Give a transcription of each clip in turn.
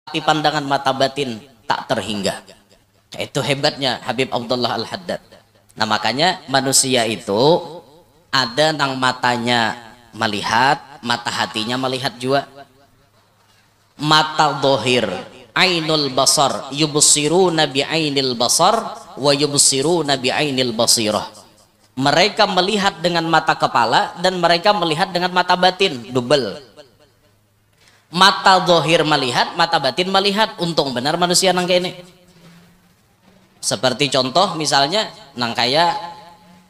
tapi pandangan mata batin tak terhingga. Itu hebatnya Habib Abdullah Al-Haddad. Nah makanya manusia itu ada nang matanya melihat, mata hatinya melihat juga. Mata dohir, ainul basar, yubsiruna bi ainil basar wa yubsiruna bi ainil basirah. Mereka melihat dengan mata kepala dan mereka melihat dengan mata batin, double. Mata dohir melihat, mata batin melihat. Untung benar manusia nang kayak ini. Seperti contoh misalnya nang kaya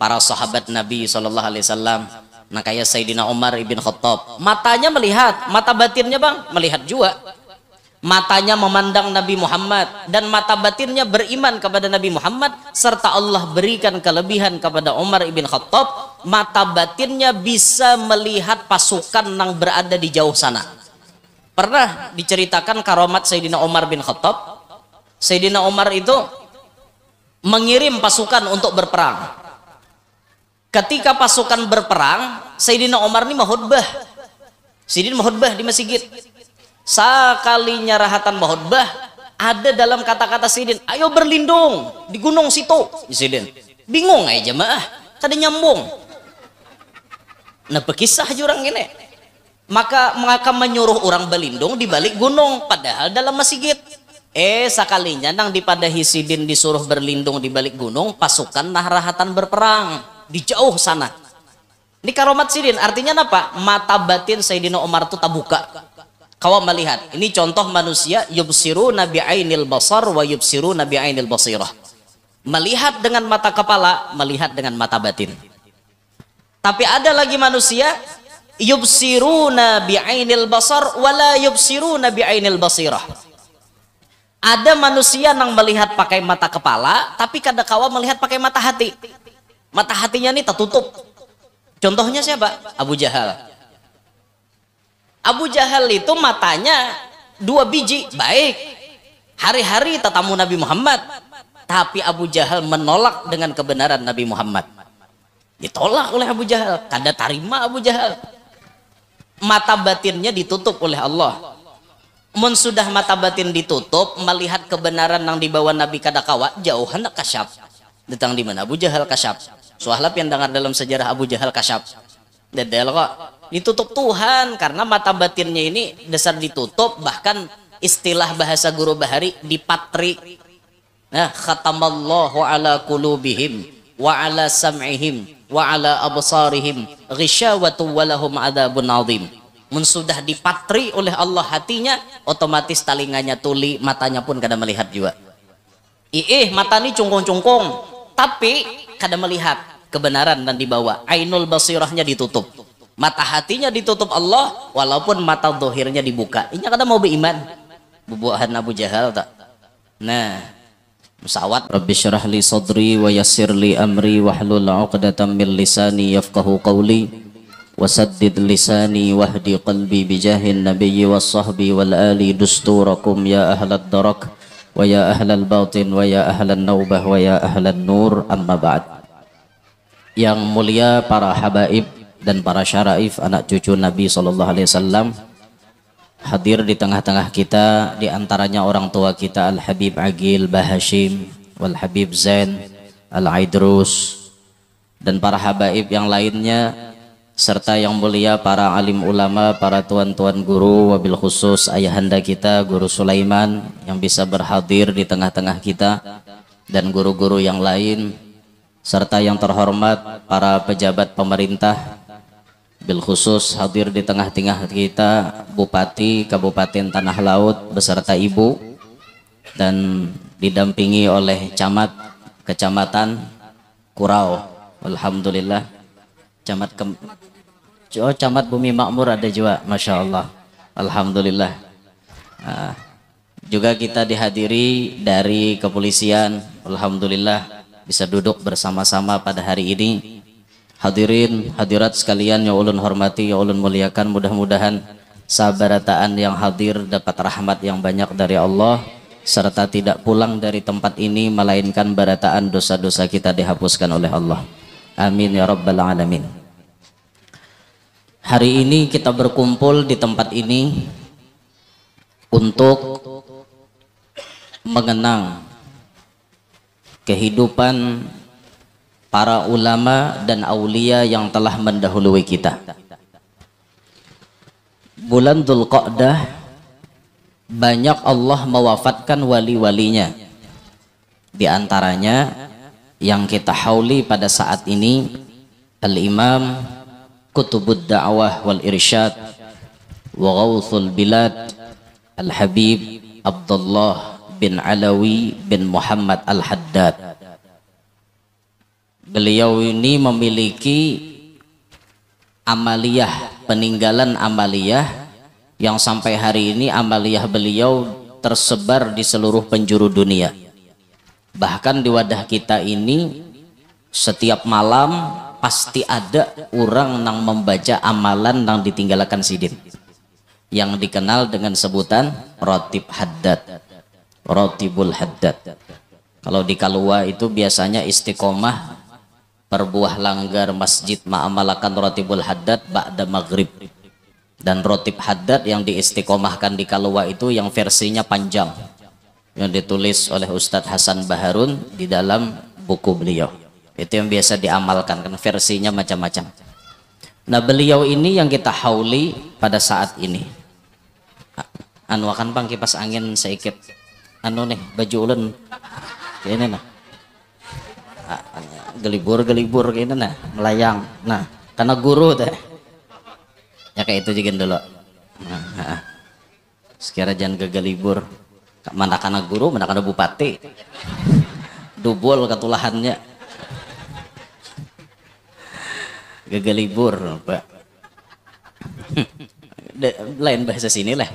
para sahabat Nabi SAW, nang kaya Sayyidina Umar ibn Khattab, matanya melihat, mata batinnya bang melihat juga. Matanya memandang Nabi Muhammad dan mata batinnya beriman kepada Nabi Muhammad, serta Allah berikan kelebihan kepada Umar ibn Khattab, mata batinnya bisa melihat pasukan yang berada di jauh sana. Pernah diceritakan karamat Sayyidina Umar bin Khattab. Sayyidina Umar itu mengirim pasukan untuk berperang. Ketika pasukan berperang, Sayyidina Umar ini mahutbah. Sayyidina mahutbah di masjid. Sekalinya rahatan mahutbah, ada dalam kata-kata Sayyidina, ayo berlindung di gunung situ. Sayyidina bingung aja jemaah, tadi nyambung. Nah bekisah jurang ini. Maka menyuruh orang berlindung di balik gunung, padahal dalam masjid. Sekalinya nang dipadahi Sidin disuruh berlindung di balik gunung, pasukan nah rahatan berperang di jauh sana. Ini karomat Sidin, artinya apa? Mata batin Sayyidina Umar itu tak buka. Kau melihat, ini contoh manusia yubsiruna bi'ainil basar wa yubsiruna bi'ainil basirah. Melihat dengan mata kepala, melihat dengan mata batin. Tapi ada lagi manusia yubsiruna bi'ainil basar wa la yubsiruna bi'ainil basirah. Ada manusia yang melihat pakai mata kepala, tapi kadang-kala melihat pakai mata hati. Mata hatinya ini tertutup. Contohnya siapa? Abu Jahal. Abu Jahal itu matanya 2 biji, baik. Hari-hari tetamu Nabi Muhammad. Tapi Abu Jahal menolak dengan kebenaran Nabi Muhammad. Ditolak oleh Abu Jahal. Kada tarima Abu Jahal. Mata batinnya ditutup oleh Allah. Mun sudah mata batin ditutup, melihat kebenaran yang dibawa Nabi kadakawa, jauh hendak kasyaf. Datang di mana Abu Jahal kasyaf. Soalnya yang dengar dalam sejarah Abu Jahal kasyaf. Dedel kok ditutup Tuhan karena mata batinnya ini dasar ditutup, bahkan istilah bahasa guru bahari dipatri. Nah, khatamallahu ala qulubihim wa ala sam'ihim wa ala absarihim ghisyawatu wa lahum adzabun adzim. Mun sudah dipatri oleh Allah hatinya, otomatis talinganya tuli, matanya pun kada melihat juga. Mata ini cungkung-cungkung, tapi kada melihat kebenaran dan dibawa. Ainul basirahnya ditutup, mata hatinya ditutup Allah, walaupun mata dohirnya dibuka. Ini kada mau beriman. Bubuhan Abu Jahal tak. Nah, musawat. Rabbi syrah li sadri wa yassir li amri wahlul 'uqdatam min lisani yafqahu qawli. Wasaddid lisani wahdi qalbi bijahin nabiyyi wassahbi wal ali dusturakum ya ahlad darak wa ya ahlal batin wa ya ahlan naubah wa ya ahlan nur, amma ba'd. Yang mulia para habaib dan para syaraif anak cucu Nabi SAW, hadir di tengah-tengah kita, di antaranya orang tua kita Al-Habib Agil Bahashim wal Habib Zain Al-Aidrus dan para habaib yang lainnya, serta yang mulia para alim ulama, para tuan-tuan guru, wabil khusus ayahanda kita Guru Sulaiman yang bisa berhadir di tengah-tengah kita, dan guru-guru yang lain, serta yang terhormat para pejabat pemerintah, bil khusus hadir di tengah-tengah kita Bupati Kabupaten Tanah Laut beserta Ibu, dan didampingi oleh Camat Kecamatan Kurau. Alhamdulillah. Camat Bumi Makmur ada juga, Masya Allah. Alhamdulillah. Juga kita dihadiri dari kepolisian. Alhamdulillah bisa duduk bersama-sama pada hari ini. Hadirin hadirat sekalian yang ulun hormati, yang ulun muliakan, mudah-mudahan sabarataan yang hadir dapat rahmat yang banyak dari Allah, serta tidak pulang dari tempat ini melainkan barataan dosa-dosa kita dihapuskan oleh Allah. Amin ya rabbal alamin. Hari ini kita berkumpul di tempat ini untuk mengenang kehidupan para ulama dan aulia yang telah mendahului kita. Bulan Dzulqa'dah banyak Allah mewafatkan wali-walinya. Di antaranya yang kita hauli pada saat ini Al-Imam Qutbud Da'wah wal Irsyad wa Ghawthul Bilad Al-Habib Abdullah bin Alawi bin Muhammad Al-Haddad. Beliau ini memiliki amaliyah, peninggalan amaliyah yang sampai hari ini amaliyah beliau tersebar di seluruh penjuru dunia. Bahkan di wadah kita ini setiap malam pasti ada orang yang membaca amalan yang ditinggalkan sidin, yang dikenal dengan sebutan Rotib Haddad, Rotibul Haddad. Kalau di Kalua itu biasanya istiqomah perbuah langgar masjid ma'amalakan Rotibul Haddad ba'da maghrib. Dan Rotib Haddad yang diistiqomahkan di Kalua itu yang versinya panjang, yang ditulis oleh Ustadz Hasan Baharun di dalam buku beliau. Itu yang biasa diamalkan, kan versinya macam-macam. Nah, beliau ini yang kita hauli pada saat ini. Anu akan bang kipas angin sedikit. Anu nih baju ulun ini nah. Gelibur kayak nah, melayang. Nah, karena guru teh. Ya kayak itu juga dulu. Nah, sekira jangan gegelibur. Mana kana guru, mana kana bupati. Dubul ketulahannya. Gegelibur, Pak. Lain bahasa sini lah.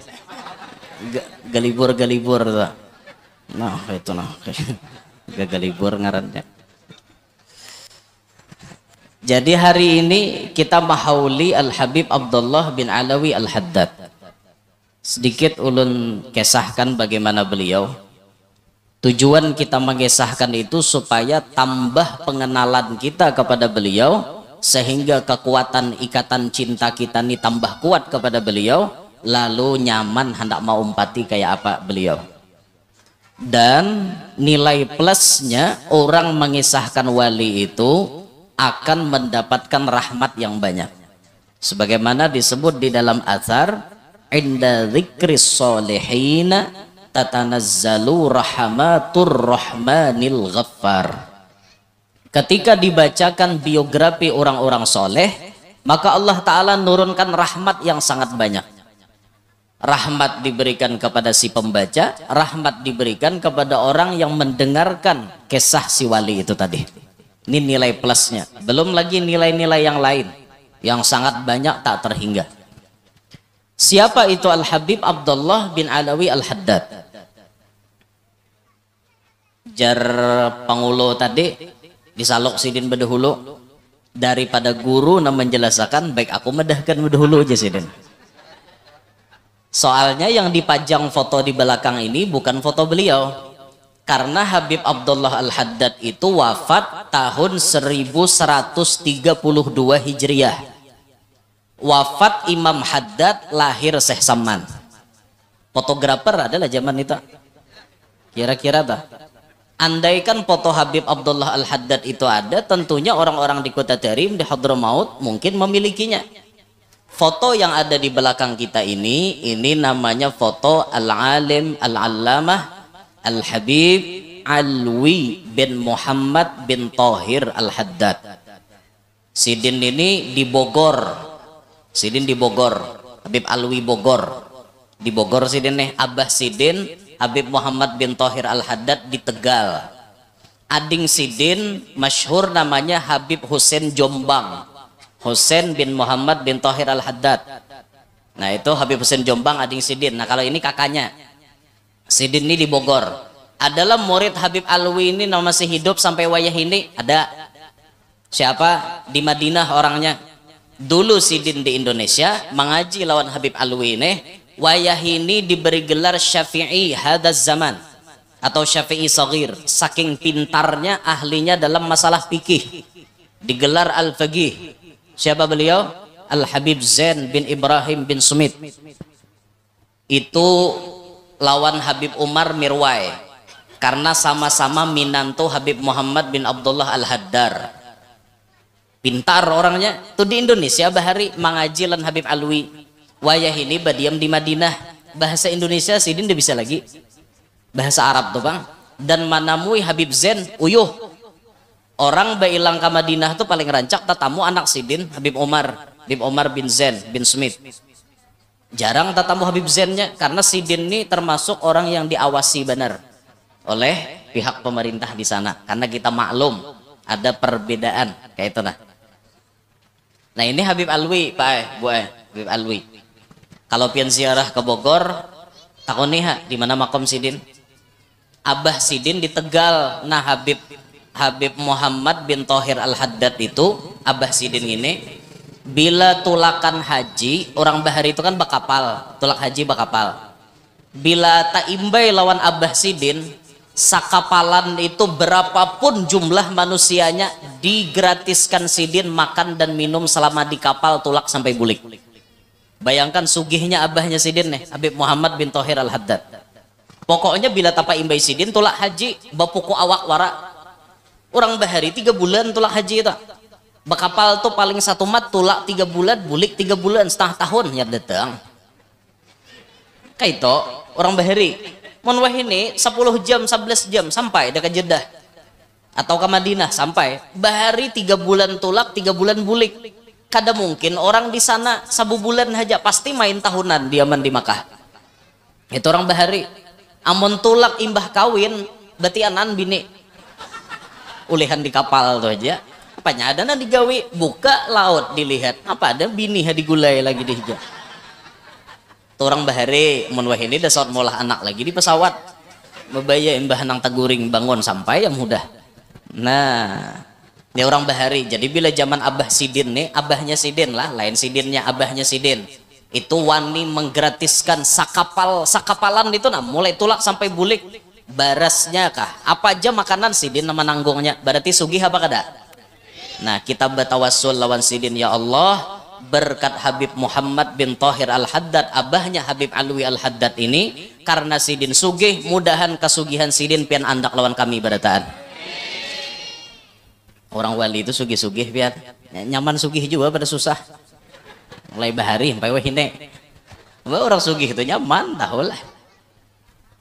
Gelibur tuh. Nah, itu nah. Gegelibur ngarannya. Jadi hari ini kita mahauli Al-Habib Abdullah bin Alawi Al-Haddad. Sedikit ulun kisahkan bagaimana beliau. Tujuan kita mengisahkan itu supaya tambah pengenalan kita kepada beliau, sehingga kekuatan ikatan cinta kita ini tambah kuat kepada beliau, lalu nyaman hendak mau umpati kayak apa beliau. Dan nilai plusnya orang mengisahkan wali itu akan mendapatkan rahmat yang banyak, sebagaimana disebut di dalam athar, inda dzikris solihina tatanazzalu rahmatur rahmanil ghaffar. Ketika dibacakan biografi orang-orang soleh, maka Allah Ta'ala nurunkan rahmat yang sangat banyak. Rahmat diberikan kepada si pembaca, rahmat diberikan kepada orang yang mendengarkan kisah si wali itu tadi. Ini nilai plusnya. Belum lagi nilai-nilai yang lain yang sangat banyak tak terhingga. Siapa itu Al-Habib Abdullah bin Alawi Al-Haddad? Jar pangulo tadi disalok sidin bedahulu, daripada guru na menjelaskan, baik aku medahkan bedahulu aja sidin. Soalnya yang dipajang foto di belakang ini bukan foto beliau. Karena Habib Abdullah Al-Haddad itu wafat tahun 1132 Hijriah. Wafat Imam Haddad, lahir Syekh Saman. Fotografer adalah zaman itu. Kira-kira tak? Andaikan foto Habib Abdullah Al-Haddad itu ada, tentunya orang-orang di Kota Tarim, di Hadramaut mungkin memilikinya. Foto yang ada di belakang kita ini namanya foto Al-Alim Al-Allamah Al-Habib Alwi bin Muhammad bin Tahir Al-Haddad. Sidin ini di Bogor. Sidin di Bogor. Habib Alwi Bogor. Di Bogor sidin nih. Abah Sidin Habib Muhammad bin Tahir Al-Haddad di Tegal. Ading Sidin masyhur namanya Habib Husain Jombang. Husain bin Muhammad bin Tahir Al-Haddad. Nah itu Habib Husain Jombang, ading Sidin. Nah kalau ini kakaknya. Sidin ini di Bogor. Adalah murid Habib Alwi ini masih hidup sampai wayah ini. Ada. Siapa? Di Madinah orangnya. Dulu Sidin di Indonesia mengaji lawan Habib Alwi ini. Wayah ini diberi gelar Syafi'i hadaz zaman, atau Syafi'i Saghir. Saking pintarnya, ahlinya dalam masalah fikih. Digelar Al-Faqih. Siapa beliau? Al-Habib Zain bin Ibrahim bin Sumit. Itu lawan Habib Umar Mirwai. karena sama-sama minantu Habib Muhammad bin Abdullah Al-Haddar. Pintar orangnya tuh di Indonesia bahari mengaji lan Habib Alwi. Wayah ini badiam di Madinah, bahasa Indonesia sidin dia bisa lagi, bahasa Arab tuh bang. Dan manamui Habib Zain uyuh orang bailang ke Madinah tuh paling rancak tatamu anak sidin Habib Omar bin Zain bin Smith. Jarang tatamu Habib Zainnya karena sidin ini termasuk orang yang diawasi benar oleh pihak pemerintah di sana, karena kita maklum ada perbedaan kayak itu nah. Nah ini Habib Alwi Pak Bu Habib Alwi. Kalau pian ziarah ke Bogor, takoniha di mana makom sidin? Abah sidin di Tegal. Nah Habib Muhammad bin Thohir Al-Haddad itu abah sidin ini bila tulakan haji, orang bahari itu kan bakapal, tulak haji bakapal. Bila tak imbai lawan abah sidin, sakapalan itu berapapun jumlah manusianya digratiskan sidin makan dan minum selama di kapal tulak sampai bulik. Bayangkan sugihnya abahnya sidin nih Habib Muhammad bin Thohir Al-Haddad. Pokoknya bila tapa imbai sidin tulak haji bapuku awak wara. Orang bahari 3 bulan tulak haji itu. Bakapal tuh paling 1 mat tulak 3 bulan, bulik 3 bulan, setengah tahun ya datang. Kayak itu orang bahari monwah ini 10 jam 11 jam sampai dekat Jeddah atau ke Madinah sampai bahari 3 bulan tulak 3 bulan bulik. Kada mungkin orang di sana 1 bulan aja, pasti main tahunan diaman di Makkah. Itu orang bahari amon tulak imbah kawin berarti anan bini ulihan di kapal tuh aja apanya ada na digawi buka laut dilihat apa ada bini digulai lagi dihijau. Orang bahari menwah ini dasar molah anak lagi di pesawat membaya imbah nang taguring bangun sampai yang mudah. Nah ini orang bahari. Jadi bila zaman abah sidin nih, abahnya sidin lah, lain sidinnya abahnya sidin itu wani menggratiskan sakapalan itu nah mulai tulak sampai bulik barasnya kah apa aja makanan sidin nama nanggungnya berarti sugih apa kada. Nah kita bertawassul lawan sidin, ya Allah berkat Habib Muhammad bin Thohir Al-Haddad abahnya Habib Alwi Al-Haddad ini, karena sidin sugih mudahan kasugihan sidin pian andak lawan kami barataan. Orang wali itu sugih-sugih pian nyaman sugih juga pada susah mulai bahari sampai wahine orang sugih itu nyaman tahu lah.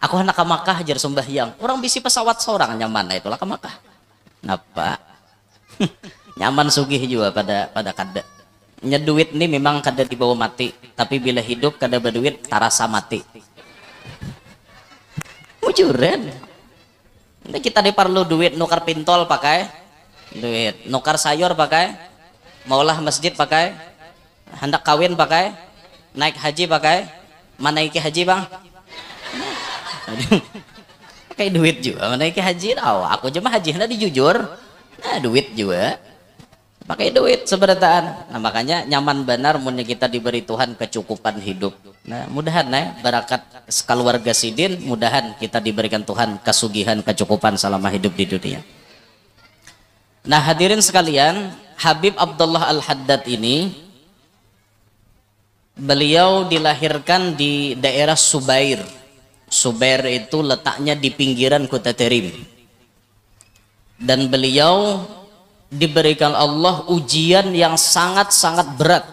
Aku anak ke Makkah ajar sembahyang orang bisi pesawat seorang nyaman nah itulah ke Makkah napa nyaman sugih juga pada kada nyeduit nih memang kada dibawa mati, tapi bila hidup kada berduit tarasa mati. Mujuran. Ini kita perlu duit nukar pintol pakai, duit nukar sayur pakai, maulah masjid pakai, hendak kawin pakai, naik haji pakai, mana iki haji bang? Pakai duit juga, mana iki haji? Oh, aku cuma haji hendak dijujur, nah duit juga. Pakai duit seberataan. Nah makanya nyaman benar munnya kita diberi Tuhan kecukupan hidup. Nah mudahan barakat keluarga sidin, mudahan kita diberikan Tuhan kesugihan kecukupan selama hidup di dunia. Nah hadirin sekalian, Habib Abdullah Al-Haddad ini beliau dilahirkan di daerah Subair. Subair itu letaknya di pinggiran Kota Terim. Dan beliau diberikan Allah ujian yang sangat-sangat berat.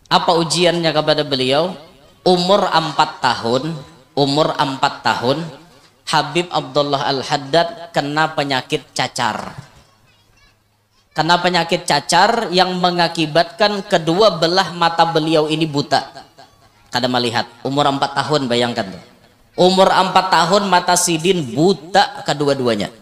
Apa ujiannya kepada beliau? Umur 4 tahun Habib Abdullah Al-Haddad kena penyakit cacar. Kena penyakit cacar yang mengakibatkan kedua belah mata beliau ini buta. Kada melihat. Umur 4 tahun bayangkan tuh. Umur 4 tahun mata sidin buta kedua-duanya.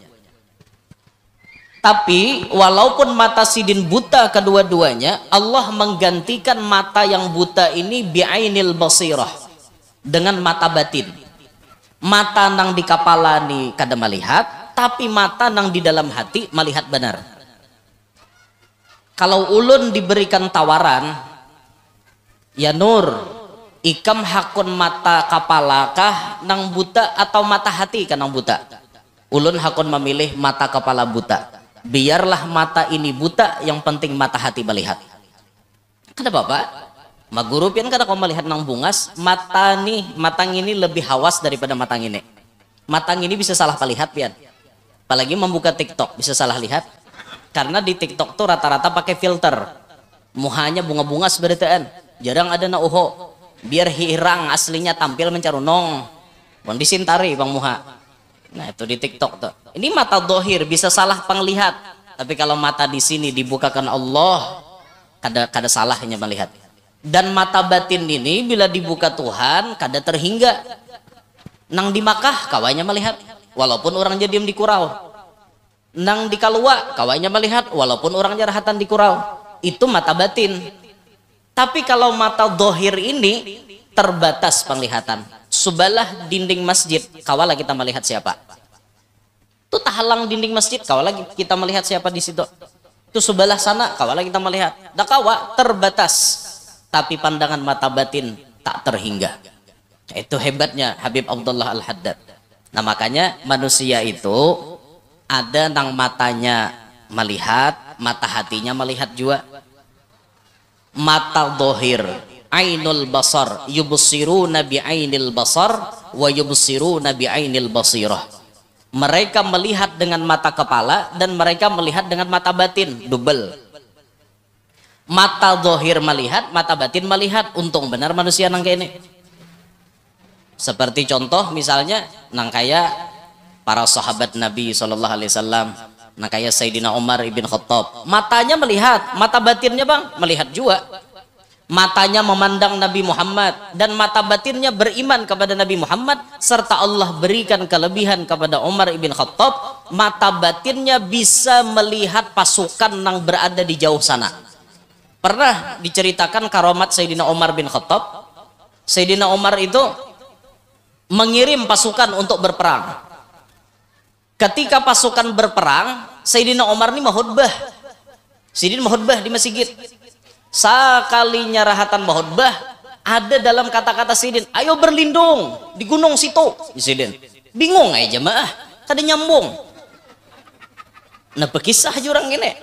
Tapi walaupun mata sidin buta kedua-duanya, Allah menggantikan mata yang buta ini bi'ainil basirah, dengan mata batin. Mata nang di kepala ni kada melihat, tapi mata nang di dalam hati melihat benar. Kalau ulun diberikan tawaran, ya Nur, ikam hakun mata kepala kah nang buta atau mata hati kan nang buta? Ulun hakun memilih mata kepala buta. Biarlah mata ini buta, yang penting mata hati melihat. Kada bapak magurupian kada kau melihat nang bungas, matang ini lebih hawas daripada matang ini. Matang ini bisa salah lihat, pian. Apalagi membuka TikTok bisa salah lihat. Karena di TikTok tuh rata-rata pakai filter. Muhanya bunga-bunga seberitaan. Jarang ada na uho. Biar hirang aslinya tampil mencarunong. Bon disintari bang muha. Nah itu di TikTok tuh. Ini mata dohir bisa salah penglihat. Tapi kalau mata di sini dibukakan Allah, kada salahnya melihat. Dan mata batin ini bila dibuka Tuhan, kada terhingga. Nang di Makkah kawanya melihat, walaupun orang jadi di Kurau. Nang di Kalua kawanya melihat, walaupun orang jarahatan di Kurau. Itu mata batin. Tapi kalau mata dohir ini terbatas penglihatan. Sebelah dinding masjid, kawala kita melihat siapa? Itu tahalang dinding masjid, kawala kita melihat siapa di situ? Itu sebelah sana, kawala kita melihat. Dakawa terbatas. Tapi pandangan mata batin tak terhingga. Itu hebatnya Habib Abdullah Al-Haddad. Nah makanya manusia itu ada nang matanya melihat, mata hatinya melihat juga. Mata dohir, ainul basar, yubsiruna bi ainil basar wa yubsiruna bi ainil basirah. Mereka melihat dengan mata kepala dan mereka melihat dengan mata batin, double. Mata dohir melihat, mata batin melihat. Untung benar manusia nang kayak ini. Seperti contoh misalnya nang kaya para sahabat Nabi SAW, nang kaya Sayyidina Umar ibn Khattab, matanya melihat, mata batinnya bang melihat juga. Matanya memandang Nabi Muhammad dan mata batinnya beriman kepada Nabi Muhammad, serta Allah berikan kelebihan kepada Umar ibn Khattab, mata batinnya bisa melihat pasukan yang berada di jauh sana. Pernah diceritakan karamat Sayyidina Umar bin Khattab. Sayyidina Umar itu mengirim pasukan untuk berperang. Ketika pasukan berperang, Sayyidina Umar ini mahutbah. Sayyidina mahutbah di masjid. Sakalinya rahatan mahutbah, ada dalam kata-kata Sayyidin, ayo berlindung di gunung situ. Sayyidin bingung aja jemaah, kada nyambung. Nah berkisah jurang gini,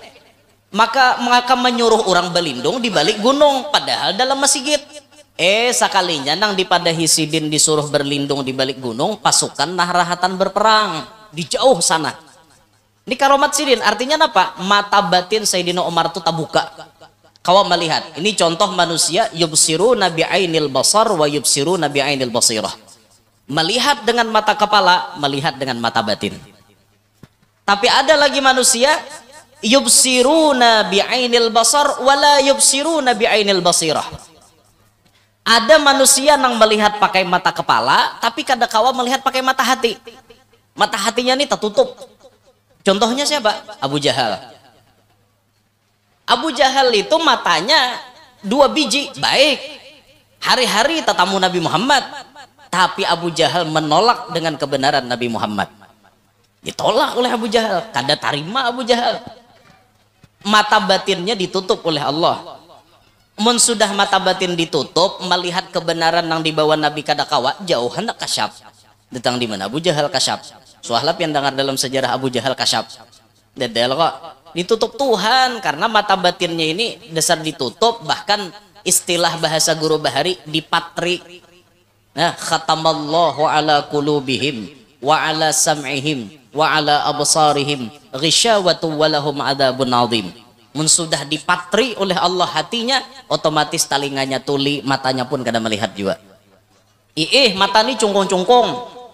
maka menyuruh orang berlindung di balik gunung, padahal dalam masjid. Sakalinya nang dipadahi Sidin disuruh berlindung di balik gunung, pasukan nah rahatan berperang di jauh sana. Ini karomat Sidin, artinya apa? Mata batin Sayyidina Umar itu tak buka. Kau melihat, ini contoh manusia yubsiruna bi'ainil basar wa yubsiruna bi'ainil basirah. Melihat dengan mata kepala, melihat dengan mata batin. Tapi ada lagi manusia yubsiruna bi'ainil basar wa la yubsiruna bi'ainil basirah. Ada manusia yang melihat pakai mata kepala, tapi kadang-kala melihat pakai mata hati. Mata hatinya ini tertutup. Contohnya siapa? Abu Jahal. Abu Jahal itu matanya 2 biji, baik. Hari-hari tetamu Nabi Muhammad. Tapi Abu Jahal menolak dengan kebenaran Nabi Muhammad. Ditolak oleh Abu Jahal. Kada tarima Abu Jahal. Mata batinnya ditutup oleh Allah. Mun sudah mata batin ditutup, melihat kebenaran yang dibawa Nabi kadakawa, jauh hendak kasyaf. Datang di mana Abu Jahal kasyaf. Soalnya yang dengar dalam sejarah Abu Jahal kasyaf. Dedel kok. Ditutup Tuhan karena mata batinnya ini dasar ditutup, bahkan istilah bahasa guru bahari dipatri. Nah, khatamallahu ala qulubihim wa ala sam'ihim wa ala absarihim ghishawatu wa lahum adzabun adzim. Mun sudah dipatri oleh Allah hatinya, otomatis talinganya tuli, matanya pun kada melihat juga. Mata ini cungkung-cungkung,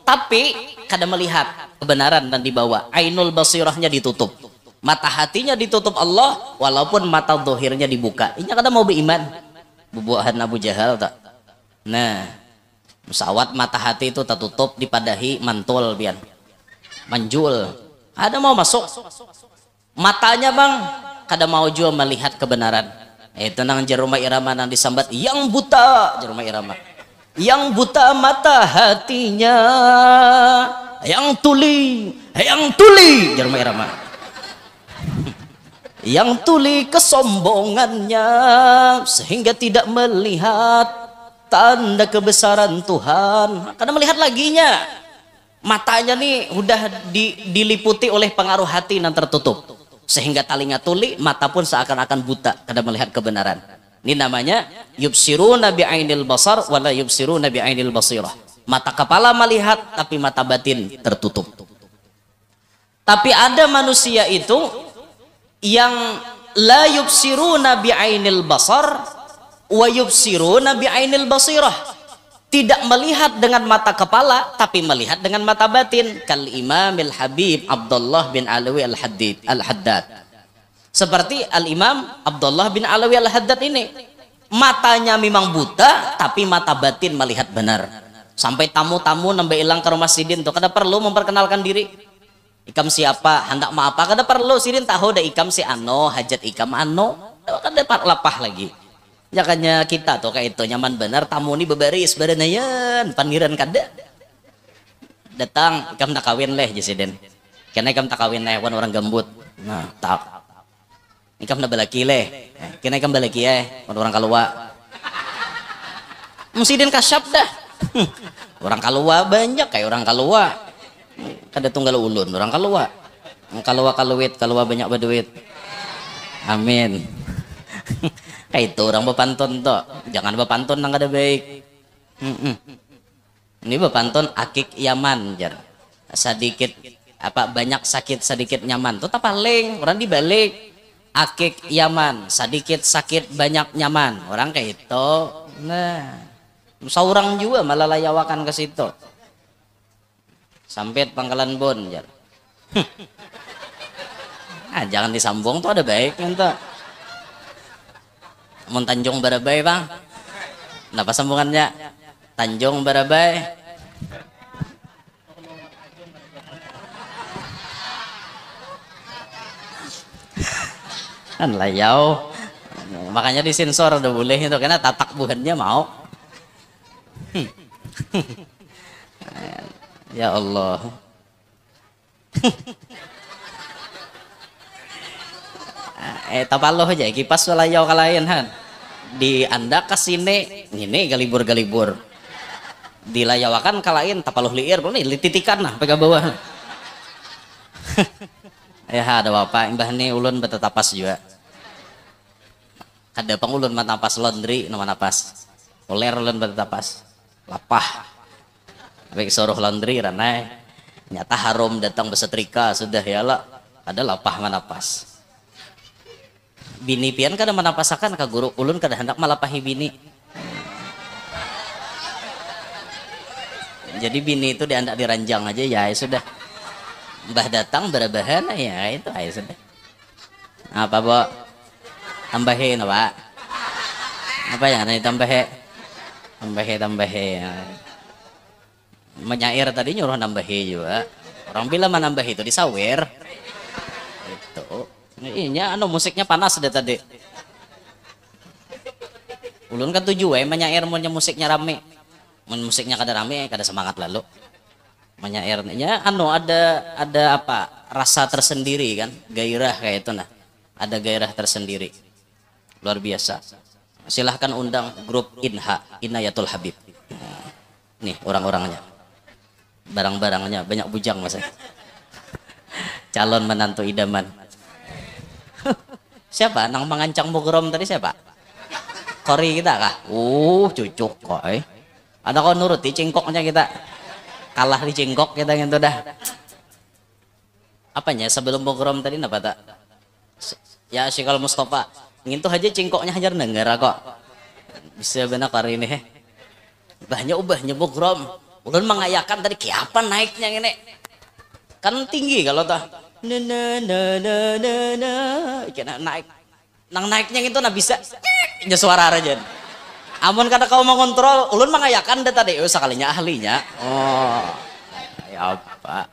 tapi kada melihat kebenaran dan dibawa. Ainul basirahnya ditutup. Mata hatinya ditutup Allah, walaupun mata dohirnya dibuka. Ini kada mau beriman. Bubuahan Abu Jahal tak. Nah, pesawat mata hati itu tertutup, dipadahi mantul pian. Manjul. Ada mau masuk. Matanya bang, kada mau juga melihat kebenaran. Itu nang jeruma irama nang disambat yang buta, jeruma irama. Yang buta mata hatinya, yang tuli, jeruma irama. Yang tuli kesombongannya sehingga tidak melihat tanda kebesaran Tuhan. Karena melihat laginya, matanya nih udah diliputi oleh pengaruh hati yang tertutup, sehingga talinga tuli, mata pun seakan-akan buta karena melihat kebenaran. Ini namanya yubsiruna bi'ainil basar wala yubsiruna bi'ainil basirah. Mata kepala melihat tapi mata batin tertutup. Tapi ada manusia itu yang la yubsiruna bi'ainil basar wa yubsiruna bi'ainil basirah. Tidak melihat dengan mata kepala tapi melihat dengan mata batin. Kal Imamil Habib Abdullah bin Alawi Al-Haddad. Seperti Al-Imam Abdullah bin Alawi Al-Haddad ini, matanya memang buta tapi mata batin melihat benar. Sampai tamu-tamu nambah ilang ke rumah sidin tuh kada perlu memperkenalkan diri. Ikam siapa, hendak mau apa, kada perlu, sidin tahu dah ikam si ano, hajat ikam ano, kada lapah lagi. Jakanya kita tuh kayak itu nyaman benar, tamu ni bebaris badanayan, pandiran kada. Datang, ikam tak kawin leh jasiden. Kena ikam tak kawin leh, wan orang gambut. Nah, tak. Ikam na balaki leh. Kena ikam balaki wan orang kalua. Musidin kasyap dah. Orang kalua banyak kayak orang kalua. Kada tunggal ulun orang kalua. Kalua kaluit, kalua banyak berduit. Amin. Kayak itu orang bepantun toh. Jangan bepantun nang kada baik. Ini bepantun akik Yaman jar. Sedikit apa banyak sakit sedikit nyaman. Tuh tak paling orang dibalik. Akik Yaman, sedikit sakit banyak nyaman. Orang kayak itu. Nah, seorang juga malah layawakan ke situ. Sampit Pangkalan Bon jar. Jangan disambung tuh ada baik ente. Mun Tanjung Barabai bang. Kenapa sambungannya? Tanjung Barabai. Kan layau. Makanya disensor udah boleh itu karena tatak buhannya mau. Ya Allah. Tapaloh aja kipas walayau kalayan han. Di anda kesini ini galibur-galibur. Dilayawakan kalain tapaloh liir nih lititikan nah pega bawah. Ya ada apa imbah nih ulun betetapas juga. Kada pangulun matapas laundry nama napas. Uler ulun betetapas. Lapah. Baik suruh laundry ranai nyata harum datang besetrika sudah ya lah ada lapah manapas bini pian kada manapasakan ka guru ulun kada hendak malapahi bini jadi bini itu diandak diranjang aja ya sudah mbah datang berabahan ya itu ya sudah apa bo tambahin apa apa ya nanti tambahin ya. Menyair tadi nyuruh nambahi juga orang bilang menambah itu disawer itu ini anu musiknya panas deh tadi ulun kan tujuh menyair punya musiknya rame musiknya kada rame kada semangat lalu menyairnya anu ada apa rasa tersendiri kan gairah kayak itu nah ada gairah tersendiri luar biasa silahkan undang grup Inayatul Habib nih orang-orangnya barang-barangnya banyak bujang mas calon menantu idaman siapa nang mengancang mugrom tadi siapa kori kita kah cucuk kok ada kau nuruti cingkoknya kita kalah di cingkok kita gitu dah apanya sebelum mugrom tadi apa tak ya Syekal Mustafa ingin tuh aja cingkoknya hajar nenggara kok bisa benar kari ini ubahnya mugrom ulun mengayakan tadi kiapa naiknya ini kan tinggi kalau tah kena naik nang naiknya itu nah bisa nya suara aja amun kada kau mengontrol ulun mengayakan deh tadi sekalinya ahlinya ya apa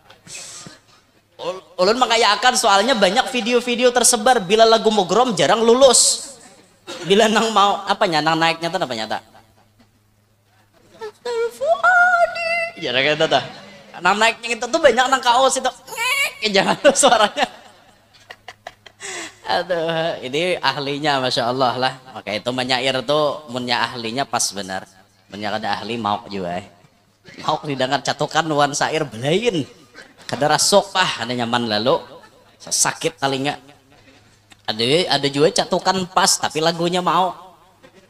ulun mengayakan soalnya banyak video-video tersebar bila lagu mugrom jarang lulus bila nang mau apanya nang naiknya tuh apa nyata jangan kayak itu nang naiknya itu tuh banyak nang kaos itu jangan suaranya aduh ini ahlinya Masya Allah lah maka itu menyair tuh punya ahlinya pas benar punya kada ahli mau juga mau didengar catukan nuan sair belain kada rasok ada nyaman lalu sakit telinga ada juga catukan pas tapi lagunya mau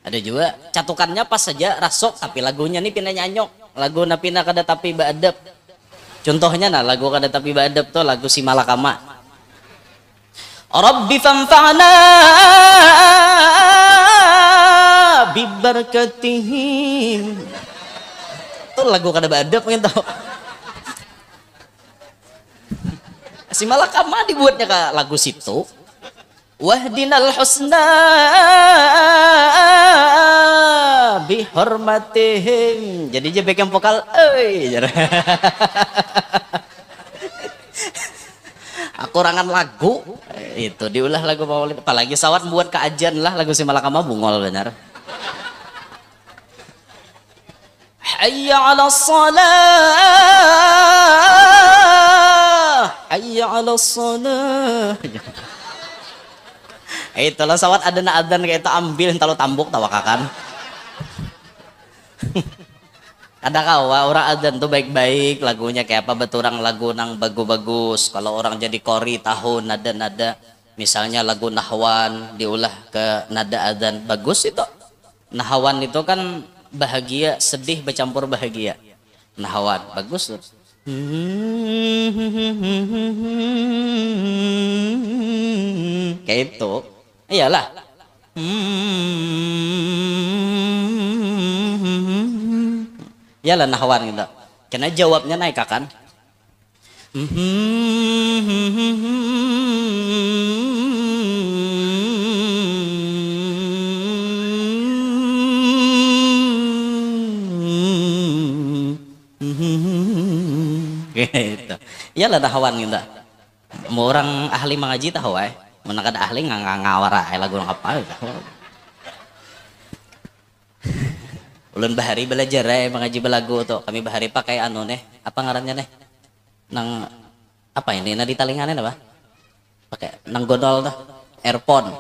ada juga catukannya pas saja rasok tapi lagunya nih pindah nyanyok lagu napina kada tapi baadab. Contohnya nah lagu kada tapi baadab tuh lagu si Malakama. Rabbi fanfa'na bibarakatihim. Itu lagu kada baadab gitu. Si Malakama dibuatnya ke lagu situ. Wahdinal husna bihormatihim. Jadi dia bagian vokal akurangan lagu itu diulah lagu maulid, apalagi sawat buat keajian lah lagu si Malakama bungol benar. Hayya 'alas shalah, hayya 'alas shalah. Itulah sawat ada na adzan kayak itu ambil entah lo tambuk tawakakan. Ada kawa orang adzan tuh baik-baik lagunya kayak apa beturang lagu nang bagus-bagus. Kalau orang jadi kori tahun nada-nada misalnya lagu nahwan diulah ke nada adzan bagus itu. Nahwan itu kan bahagia sedih bercampur bahagia. Nahwan bagus tuh. Kayak itu. Iyalah. Iyalah nahwan gitu. Karena jawabnya naik kan. Gitu. Iyalah nahwan gitu. Mau orang ahli mengaji tahu mana kada ahli ngawara lagu apa ulun bahari belajar mengaji belagu tuh kami bahari pakai anu nih apa ngarannya nih nang apa ini di talingannya apa pakai nang godol tuh earphone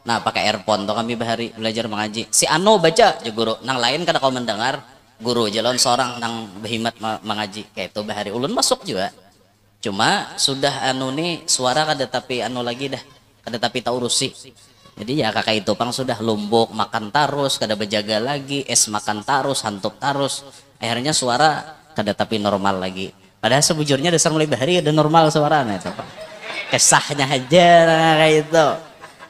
nah pakai earphone tuh kami bahari belajar mengaji si anu baca ya guru nang lain kada kau mendengar guru jalan seorang nang behimat mengaji kayak itu bahari ulun masuk juga cuma sudah anu nih suara kada tapi anu lagi dah kada tapi tak urusi jadi ya kakak itu pang sudah lumbuk makan tarus kada berjaga lagi es makan tarus hantuk tarus akhirnya suara kada tapi normal lagi padahal sebujurnya dasar mulai bahari ada normal suaranya itu pak kesahnya aja kayak itu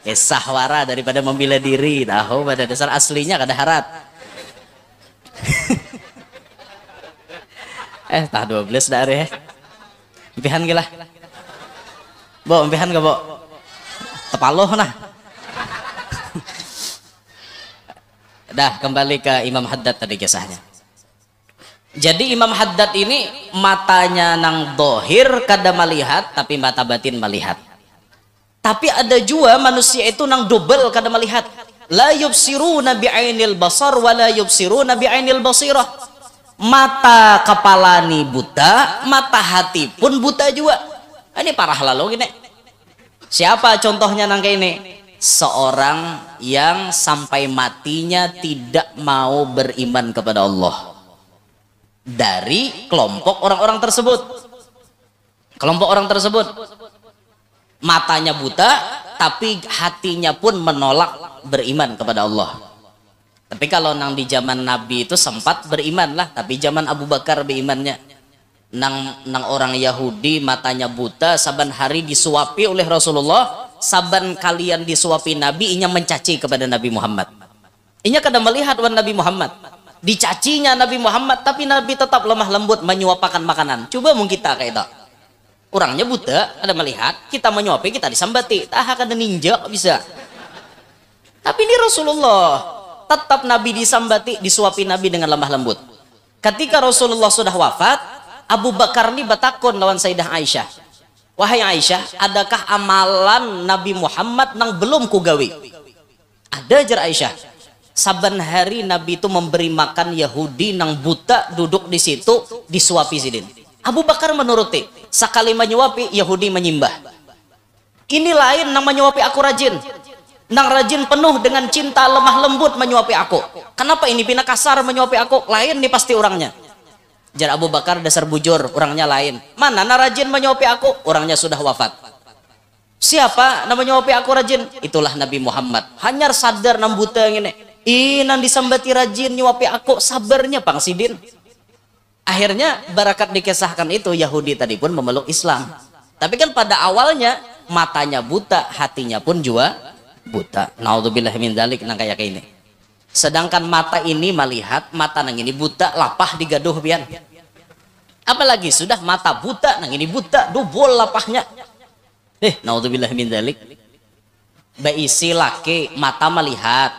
kesah wara daripada membela diri tahu pada dasar aslinya kada harap tah 12 dari empihan gila bo empihan gak bo tepaloh nah dah kembali ke Imam Haddad tadi kisahnya jadi Imam Haddad ini matanya nang dohir kada melihat tapi mata batin melihat tapi ada juga manusia itu nang double kada melihat la yubsiruna bi'ainil basar wa la yubsiruna bi'ainil basirah mata kepala ni buta mata hati pun buta juga ini parah lalu gini. Siapa contohnya nang kayak ini? Seorang yang sampai matinya tidak mau beriman kepada Allah. Dari kelompok orang-orang tersebut. Kelompok orang tersebut matanya buta tapi hatinya pun menolak beriman kepada Allah. Tapi kalau nang di zaman Nabi itu sempat beriman lah, tapi zaman Abu Bakar berimannya. Nang orang Yahudi matanya buta saban hari disuapi oleh Rasulullah saban kalian disuapi Nabi inya mencaci kepada Nabi Muhammad inya kada melihat wan Nabi Muhammad dicacinya Nabi Muhammad tapi Nabi tetap lemah lembut menyuapakan makanan coba mung kita kayak itu orangnya buta kada melihat kita menyuapi kita disambati tah kada ninja bisa tapi ini Rasulullah tetap Nabi disambati disuapi Nabi dengan lemah lembut ketika Rasulullah sudah wafat Abu Bakar ini batakon lawan Sayyidah Aisyah. Wahai Aisyah, adakah amalan Nabi Muhammad nang belum kugawi? Ada jar Aisyah. Saban hari Nabi itu memberi makan Yahudi nang buta duduk di situ disuapi sidin. Abu Bakar menuruti. Sekali menyuapi Yahudi menyimbah. Ini lain nang menyuapi aku rajin. Nang rajin penuh dengan cinta lemah lembut menyuapi aku. Kenapa ini pina kasar menyuapi aku? Lain nih pasti orangnya. Jar Abu Bakar dasar bujur, orangnya lain. Mana na rajin menyuapi aku? Orangnya sudah wafat. Siapa nama menyuapi aku rajin? Itulah Nabi Muhammad. Hanyar sadar nam buta ngene. Inan disambati rajin nyuapi aku sabarnya pang sidin. Akhirnya barakat dikisahkan itu Yahudi tadi pun memeluk Islam. Tapi kan pada awalnya matanya buta, hatinya pun juga buta. Naudzubillah min dzalik nang kayak ini. Sedangkan mata ini melihat, mata nang ini buta, lapah digaduh pian. Apalagi sudah mata buta, nang ini buta, dubol lapahnya. Naudzubillah min dzalik. Baisi laki mata melihat,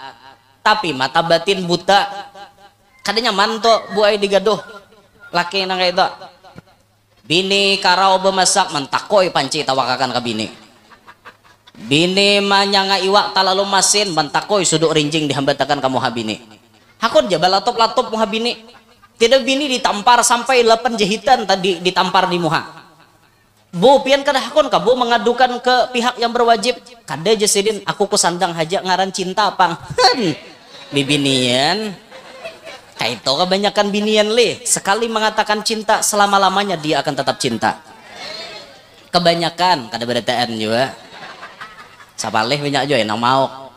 tapi mata batin buta. Kadanya manto buai digaduh. Laki nang kayak itu. Bini karau bemasak mentakoi panci tawakakan ke bini. Bini manyanga iwak talalu masin mentakoi suduk rinjing dihambatakan kamu habini. Hakun jabal latop muhabini. Tidak bini ditampar sampai 8 jahitan tadi ditampar di muha. Bu pian kada hakun kabu mengadukan ke pihak yang berwajib. Kada jasidin aku kusandang haja ngaran cinta pang. Bibinian. Kaito kebanyakan binian le sekali mengatakan cinta selama-lamanya dia akan tetap cinta. Kebanyakan kada berataan juga. Sapaleh banyak juga yang mau.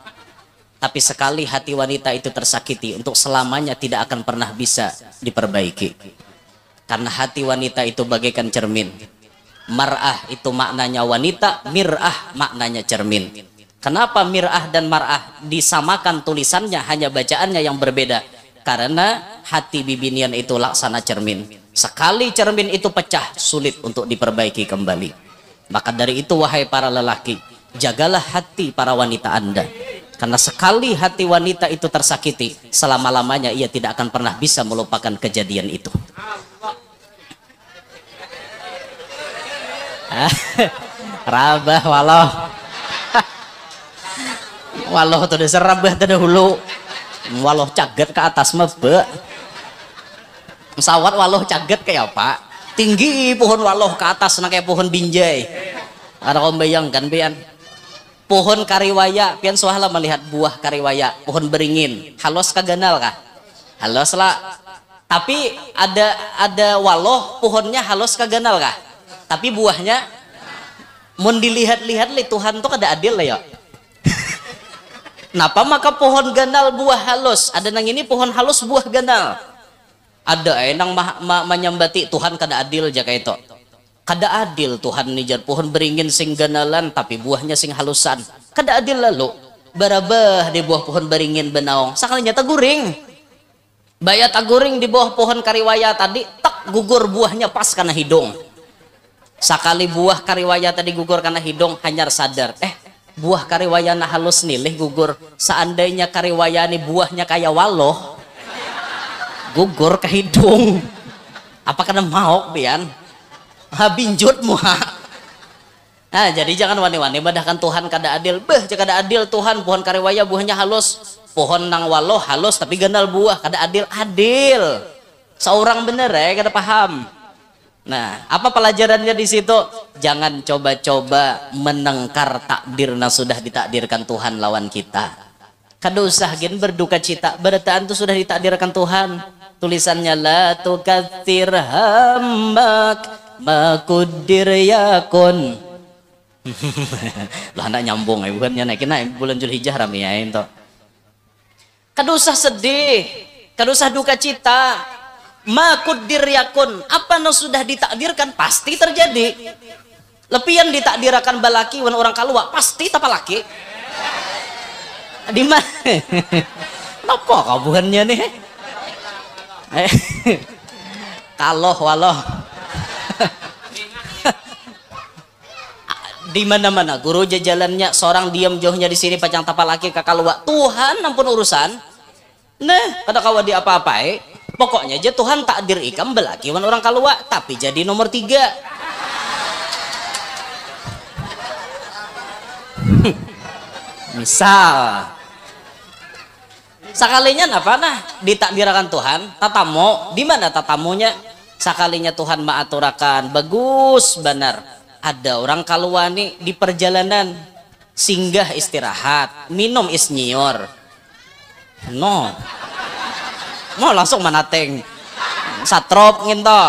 Tapi sekali hati wanita itu tersakiti untuk selamanya tidak akan pernah bisa diperbaiki. Karena hati wanita itu bagaikan cermin. Mar'ah itu maknanya wanita, mir'ah maknanya cermin. Kenapa mir'ah dan mar'ah disamakan tulisannya hanya bacaannya yang berbeda? Karena hati bibinian itu laksana cermin. Sekali cermin itu pecah, sulit untuk diperbaiki kembali. Maka dari itu wahai para lelaki, jagalah hati para wanita Anda. Karena sekali hati wanita itu tersakiti, selama-lamanya ia tidak akan pernah bisa melupakan kejadian itu. Rabah walau walau tuh dasar rabah terdahulu. Walau caget ke atas mebe pesawat walau caget kayak apa tinggi pohon walau ke atas nah kayak pohon binjai. Ada kau bayangkan pian pohon kariwaya pian suahla melihat buah kariwaya pohon beringin halos kaganal kah halos lah tapi ada walau pohonnya halos kaganal kah tapi buahnya mun dilihat-lihat li Tuhan tuh kada adil lah ya. Napa maka pohon ganal buah halus ada nang ini pohon halus buah ganal ada nang menyambati Tuhan kada adil jaga itu kada adil Tuhan nijar pohon beringin sing ganalan tapi buahnya sing halusan kada adil lalu barabah di buah pohon beringin benaong sakalinya taguring bayat taguring di bawah pohon kariwaya tadi tak gugur buahnya pas karena hidung sakali buah kariwaya tadi gugur karena hidung hanyar sadar buah kariwayana halus nilih gugur seandainya kariwayani buahnya kayak waloh gugur ke hidung apa kena mau pian habinjut muha. Nah jadi jangan wani-wani badahkan Tuhan kada adil jika kada adil Tuhan pohon kariwaya buahnya halus pohon nang waloh halus tapi ganal buah kada adil seorang bener kada paham. Nah, apa pelajarannya di situ? Jangan coba-coba menengkar takdir yang sudah ditakdirkan Tuhan lawan kita. Kada usah gen berduka cita. Berataan itu sudah ditakdirkan Tuhan. Tulisannya la tukatsir hammak makudir yakun. Lah anak nyambung bukannya naikin bulan Zulhijjah rame ya itu. Kada usah sedih, kada usah duka cita. Makudir yakun apa yang sudah ditakdirkan pasti terjadi. Lepian ditakdirkan balaki wan orang kalua pasti tapa laki. Di mana? Napa kabuhannya nih? Kaloh waloh. Di mana-mana guru jajalannya seorang diam jauhnya di sini pacang tapa laki ke kalua. Tuhan ampun urusan. Nah, kada kawa di apa-apa pokoknya aja Tuhan takdir ikam belaki wan orang kalua tapi jadi nomor 3. Misal sakalinya apa nah ditakdirkan Tuhan tatamu di mana tatamunya sakalinya Tuhan maaturakan bagus benar ada orang kalua nih di perjalanan singgah istirahat minum isnyior no langsung manateng satrop nginto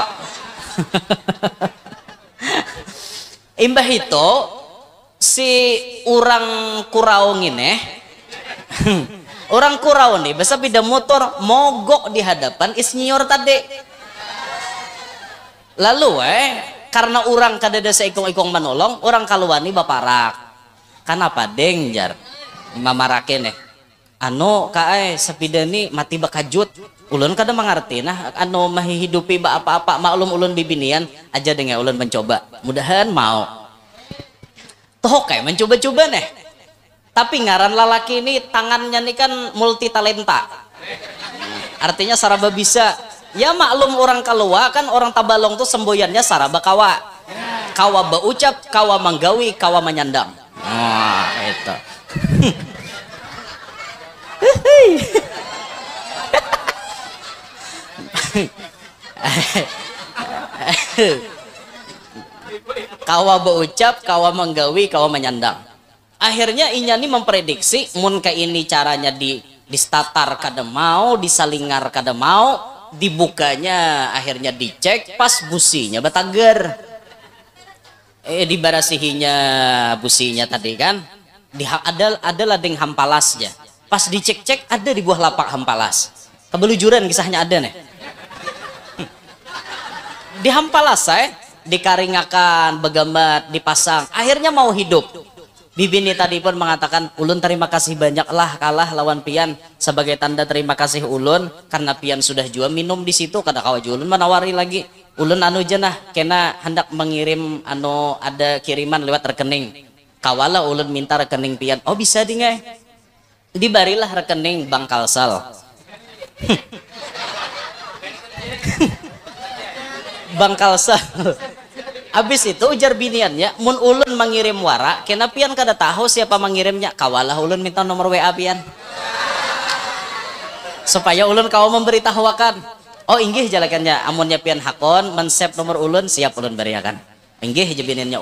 imbah itu si orang kurau ini orang kurau nih bisa beda motor mogok di hadapan isnyior tadi lalu karena orang kadada seikong-ikong menolong orang kaluani baparak kenapa deng jar mamarakin anu kae sepidani mati bakajut ulun kada mengerti nah anu menghidupi apa-apa maklum ulun bibinian aja dengan ulun mencoba mudahan mau toh kayak mencoba-coba nih tapi ngaran lalaki ini tangannya nih kan multi talenta artinya saraba bisa ya maklum orang kalua kan orang Tabalong tuh semboyannya saraba kawa baucap kawa manggawi kawa menyandang itu kawa baucap kawa manggawi kawa menyandang akhirnya inyani memprediksi mun ke ini caranya di statar kada mau disalingar kada mau dibukanya akhirnya dicek pas businya batager dibarasihinya businya tadi kan ada ladeng hampalasnya pas dicek-cek ada di buah lapak hampalas kebelujuran kisahnya ada nih di hampalas dikaringakan begambat dipasang akhirnya mau hidup bibini tadi pun mengatakan ulun terima kasih banyak lah kalah lawan pian sebagai tanda terima kasih ulun karena pian sudah jual minum di situ kada kawa ulun menawari lagi ulun anu jenah kena hendak mengirim anu ada kiriman lewat rekening kawala ulun minta rekening pian oh bisa dingai dibarilah rekening Bank Kalsel Bank Kalsel abis itu ujar biniannya mun ulun mengirim wara kena pian kada tahu siapa mengirimnya kawalah ulun minta nomor WA pian supaya ulun kau memberitahuakan oh inggih jalakannya amunnya pian hakon mensep nomor ulun siap ulun beriakan inggih jebinannya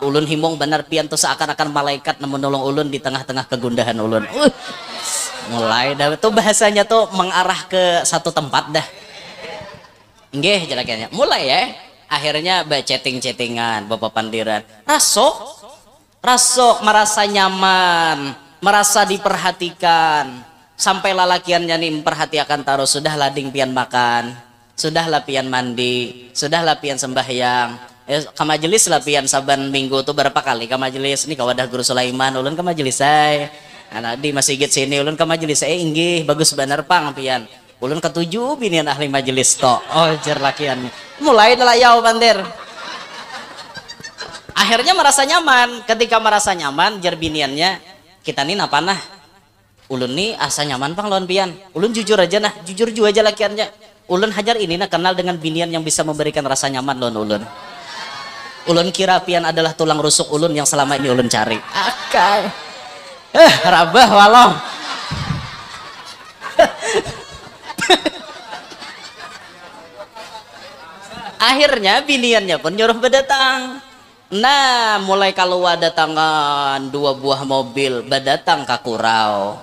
ulun himong benar pian tuh seakan-akan malaikat menolong ulun di tengah-tengah kegundahan ulun mulai dah itu bahasanya tuh mengarah ke satu tempat dah inggih jalakannya mulai akhirnya chatting-chattingan bapak pandiran rasok merasa nyaman merasa diperhatikan sampai lalakiannya nih memperhatikan taruh sudah lading pian makan sudah lapian mandi sudah lapian sembahyang ke majelis lapian saban minggu tuh berapa kali ke majelis nih kawadah Guru Sulaiman ulun ke majelis anak di masjid sini ulun ke majelis inggih bagus bener pang pian ulun ketujuh binian ahli majelis to oh jar lakian mulai layau pandir akhirnya merasa nyaman ketika merasa nyaman jar biniannya kita nih apa nah ulun nih asa nyaman pang lawan pian ulun jujur aja nah jujur aja lakiannya ulun hajar ini nah kenal dengan binian yang bisa memberikan rasa nyaman lawan ulun kira pian adalah tulang rusuk ulun yang selama ini ulun cari akai rabah walau akhirnya biniannya pun nyuruh berdatang nah mulai kalau datangan 2 buah mobil berdatang ke Kurau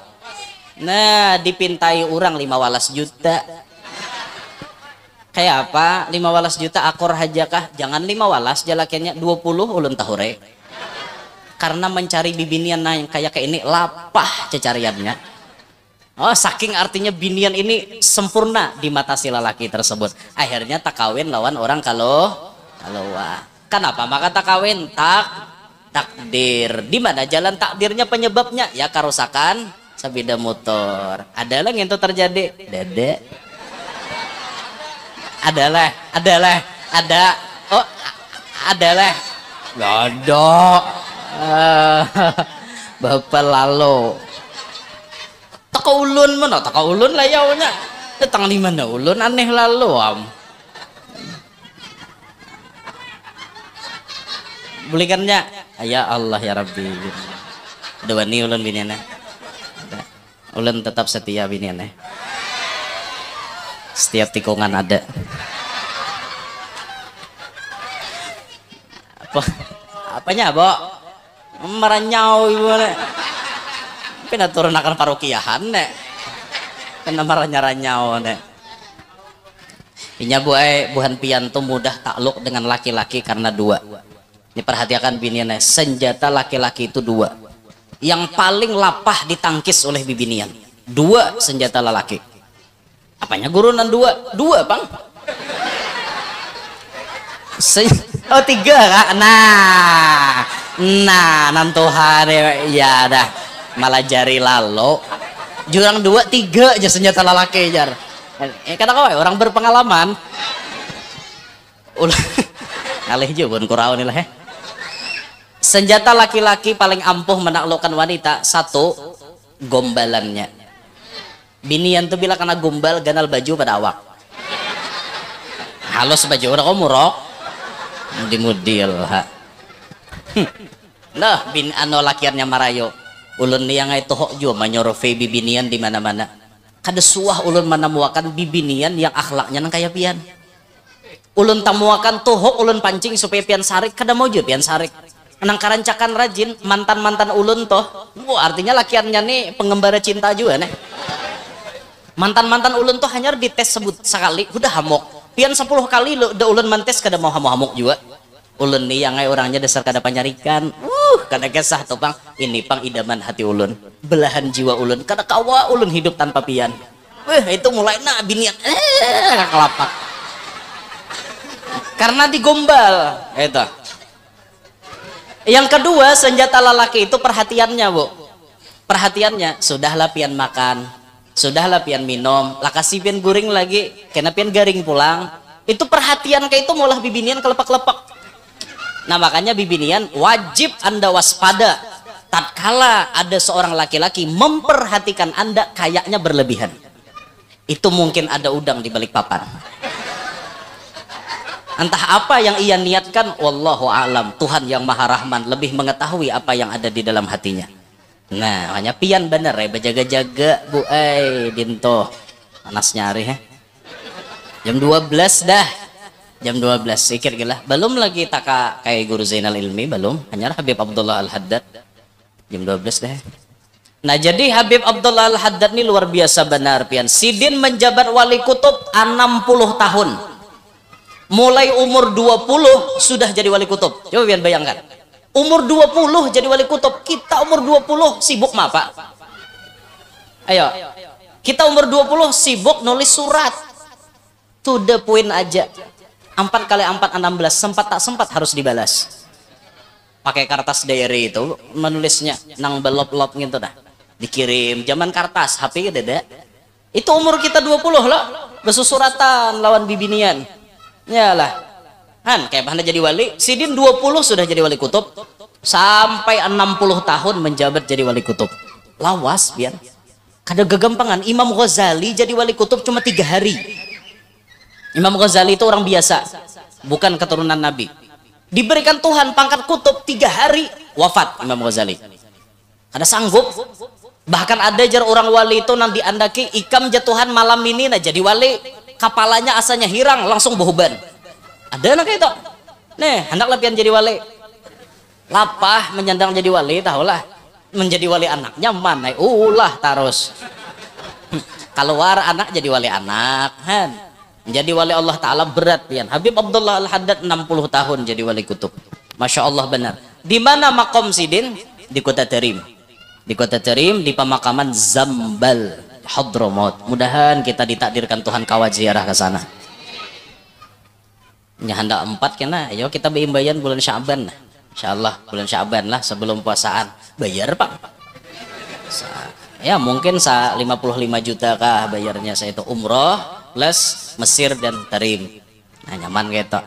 nah dipintai orang 15 juta kayak apa 15 juta akor hajakah jangan 15 jalakannya 20 ulun tahure karena mencari bibinian nah yang kayak ini lapah cecariannya oh saking artinya binian ini sempurna di mata si lelaki tersebut akhirnya tak kawin lawan orang kalau kenapa maka tak kawin takdir di mana jalan takdirnya penyebabnya ya kerusakan sepeda motor adalah yang itu terjadi dede adalah godok bapak lalu taka ulun mana taka ulun layaunya datang di mana ulun aneh lalu belikannya ya Allah ya Rabbi dua nih ulun biniana ulun tetap setia biniana setiap tikungan ada apanya bo meranyau ibu kena turun akan parokiahan nek kena maranya-ranyau nek inya buhan pian tuh mudah takluk dengan laki-laki karena 2 ini perhatikan binian senjata laki-laki itu 2 yang paling lapah ditangkis oleh bibinian 2 senjata lelaki apanya gurunan 2 bang Oh 3 kak. Nah nantuhan ya dah malah jari lalu jurang 2 3 aja senjata lalaki jar. Kata kau orang berpengalaman. Alih juga kurang nih lah. Senjata laki-laki paling ampuh menaklukkan wanita, 1, gombalannya. Binian tuh bila kena gombal ganal baju pada awak. Halus baju orang kamu rok dimudil ha. Nah bin ano lakiannya marayo ulun yang itu hok jo manyorofe bibinian di mana-mana. Kada suah ulun menemukan bibinian yang akhlaknya nang kaya pian. Ulun tamuakan tuhok ulun pancing supaya pian sarik kada mau jo pian sarik. Nang karancakan rajin mantan-mantan ulun toh. Artinya lakiannya nih pengembara cinta juga nih. Mantan-mantan ulun tuh hanya dites sebut sekali udah hamok. Pian 10 kali lo udah ulun mantes kada mau hamuk-hamuk juga. Ulun nih yang orangnya dasar kada panyarikan. Kada kesah tuh pang. Ini pang idaman hati ulun. Belahan jiwa ulun. Kada kawa ulun hidup tanpa pian. Itu mulai nah binian. Kelapak. Karena digombal. Itu. Yang kedua senjata lelaki itu perhatiannya bu. Perhatiannya sudahlah pian makan. Sudahlah pian minum, lah kasih pian guring lagi, kena pian garing pulang. Itu perhatian kayak itu malah bibinian kelepak-lepak. Nah makanya bibinian wajib Anda waspada tatkala ada seorang laki-laki memperhatikan Anda kayaknya berlebihan. Itu mungkin ada udang di balik papan. Entah apa yang ia niatkan, wallahu a'lam. Tuhan yang Maha Rahman lebih mengetahui apa yang ada di dalam hatinya. Nah, hanya pian bener ya, berjaga-jaga bu, dinto panas nyari ya. Jam 12 dah, jam 12 sikir gila. Belum lagi taka kayak guru Zainal Ilmi, belum. Hanya Habib Abdullah Al-Haddad. Jam 12 dah. Nah, jadi Habib Abdullah Al-Haddad ini luar biasa benar pian. Sidin menjabat wali kutub 60 tahun. Mulai umur 20 sudah jadi wali kutub. Coba pian bayangkan. Umur 20 jadi wali kutub, kita umur 20 sibuk ma pak? Ayo, kita umur 20 sibuk nulis surat. To the point aja. 4 kali 4 16, sempat tak sempat harus dibalas. Pakai kertas diary itu, menulisnya nang belop-lop gitu dah. Dikirim, zaman kertas, HP ada. Itu umur kita 20 loh, bersusuratan lawan bibinian. Yalah. Han, kayak mana jadi wali? Sidin 20 sudah jadi wali kutub, sampai 60 tahun menjabat jadi wali kutub. Lawas biar. Kada gegampangan. Imam Ghazali jadi wali kutub cuma 3 hari. Imam Ghazali itu orang biasa, bukan keturunan Nabi. Diberikan Tuhan pangkat kutub 3 hari wafat Imam Ghazali. Kada sanggup. Bahkan ada jar orang wali itu nanti andaki ikam jatuhan malam ini nah jadi wali, kepalanya asalnya hirang langsung behuban. Ada anak itu nih hendak lepian jadi wali lapah menyandang jadi wali tahulah menjadi wali anaknya mana ulah terus keluar anak jadi wali anak kan menjadi wali Allah Ta'ala berat pian. Habib Abdullah Al-Haddad 60 tahun jadi wali kutub. Masya Allah benar. Di mana makom Sidin? Di Kota Terim. Di Kota Terim di pemakaman Zambal Hadramaut. Mudahan kita ditakdirkan Tuhan kawat ziarah ke sana. Ya hendak 4 kena, ayo kita beimbayan bulan Syaban. Insyaallah bulan Syaban lah sebelum puasaan. Bayar Pak. Ya mungkin 55 juta kah bayarnya saya itu umroh plus Mesir dan Tarim. Nah nyaman gitu.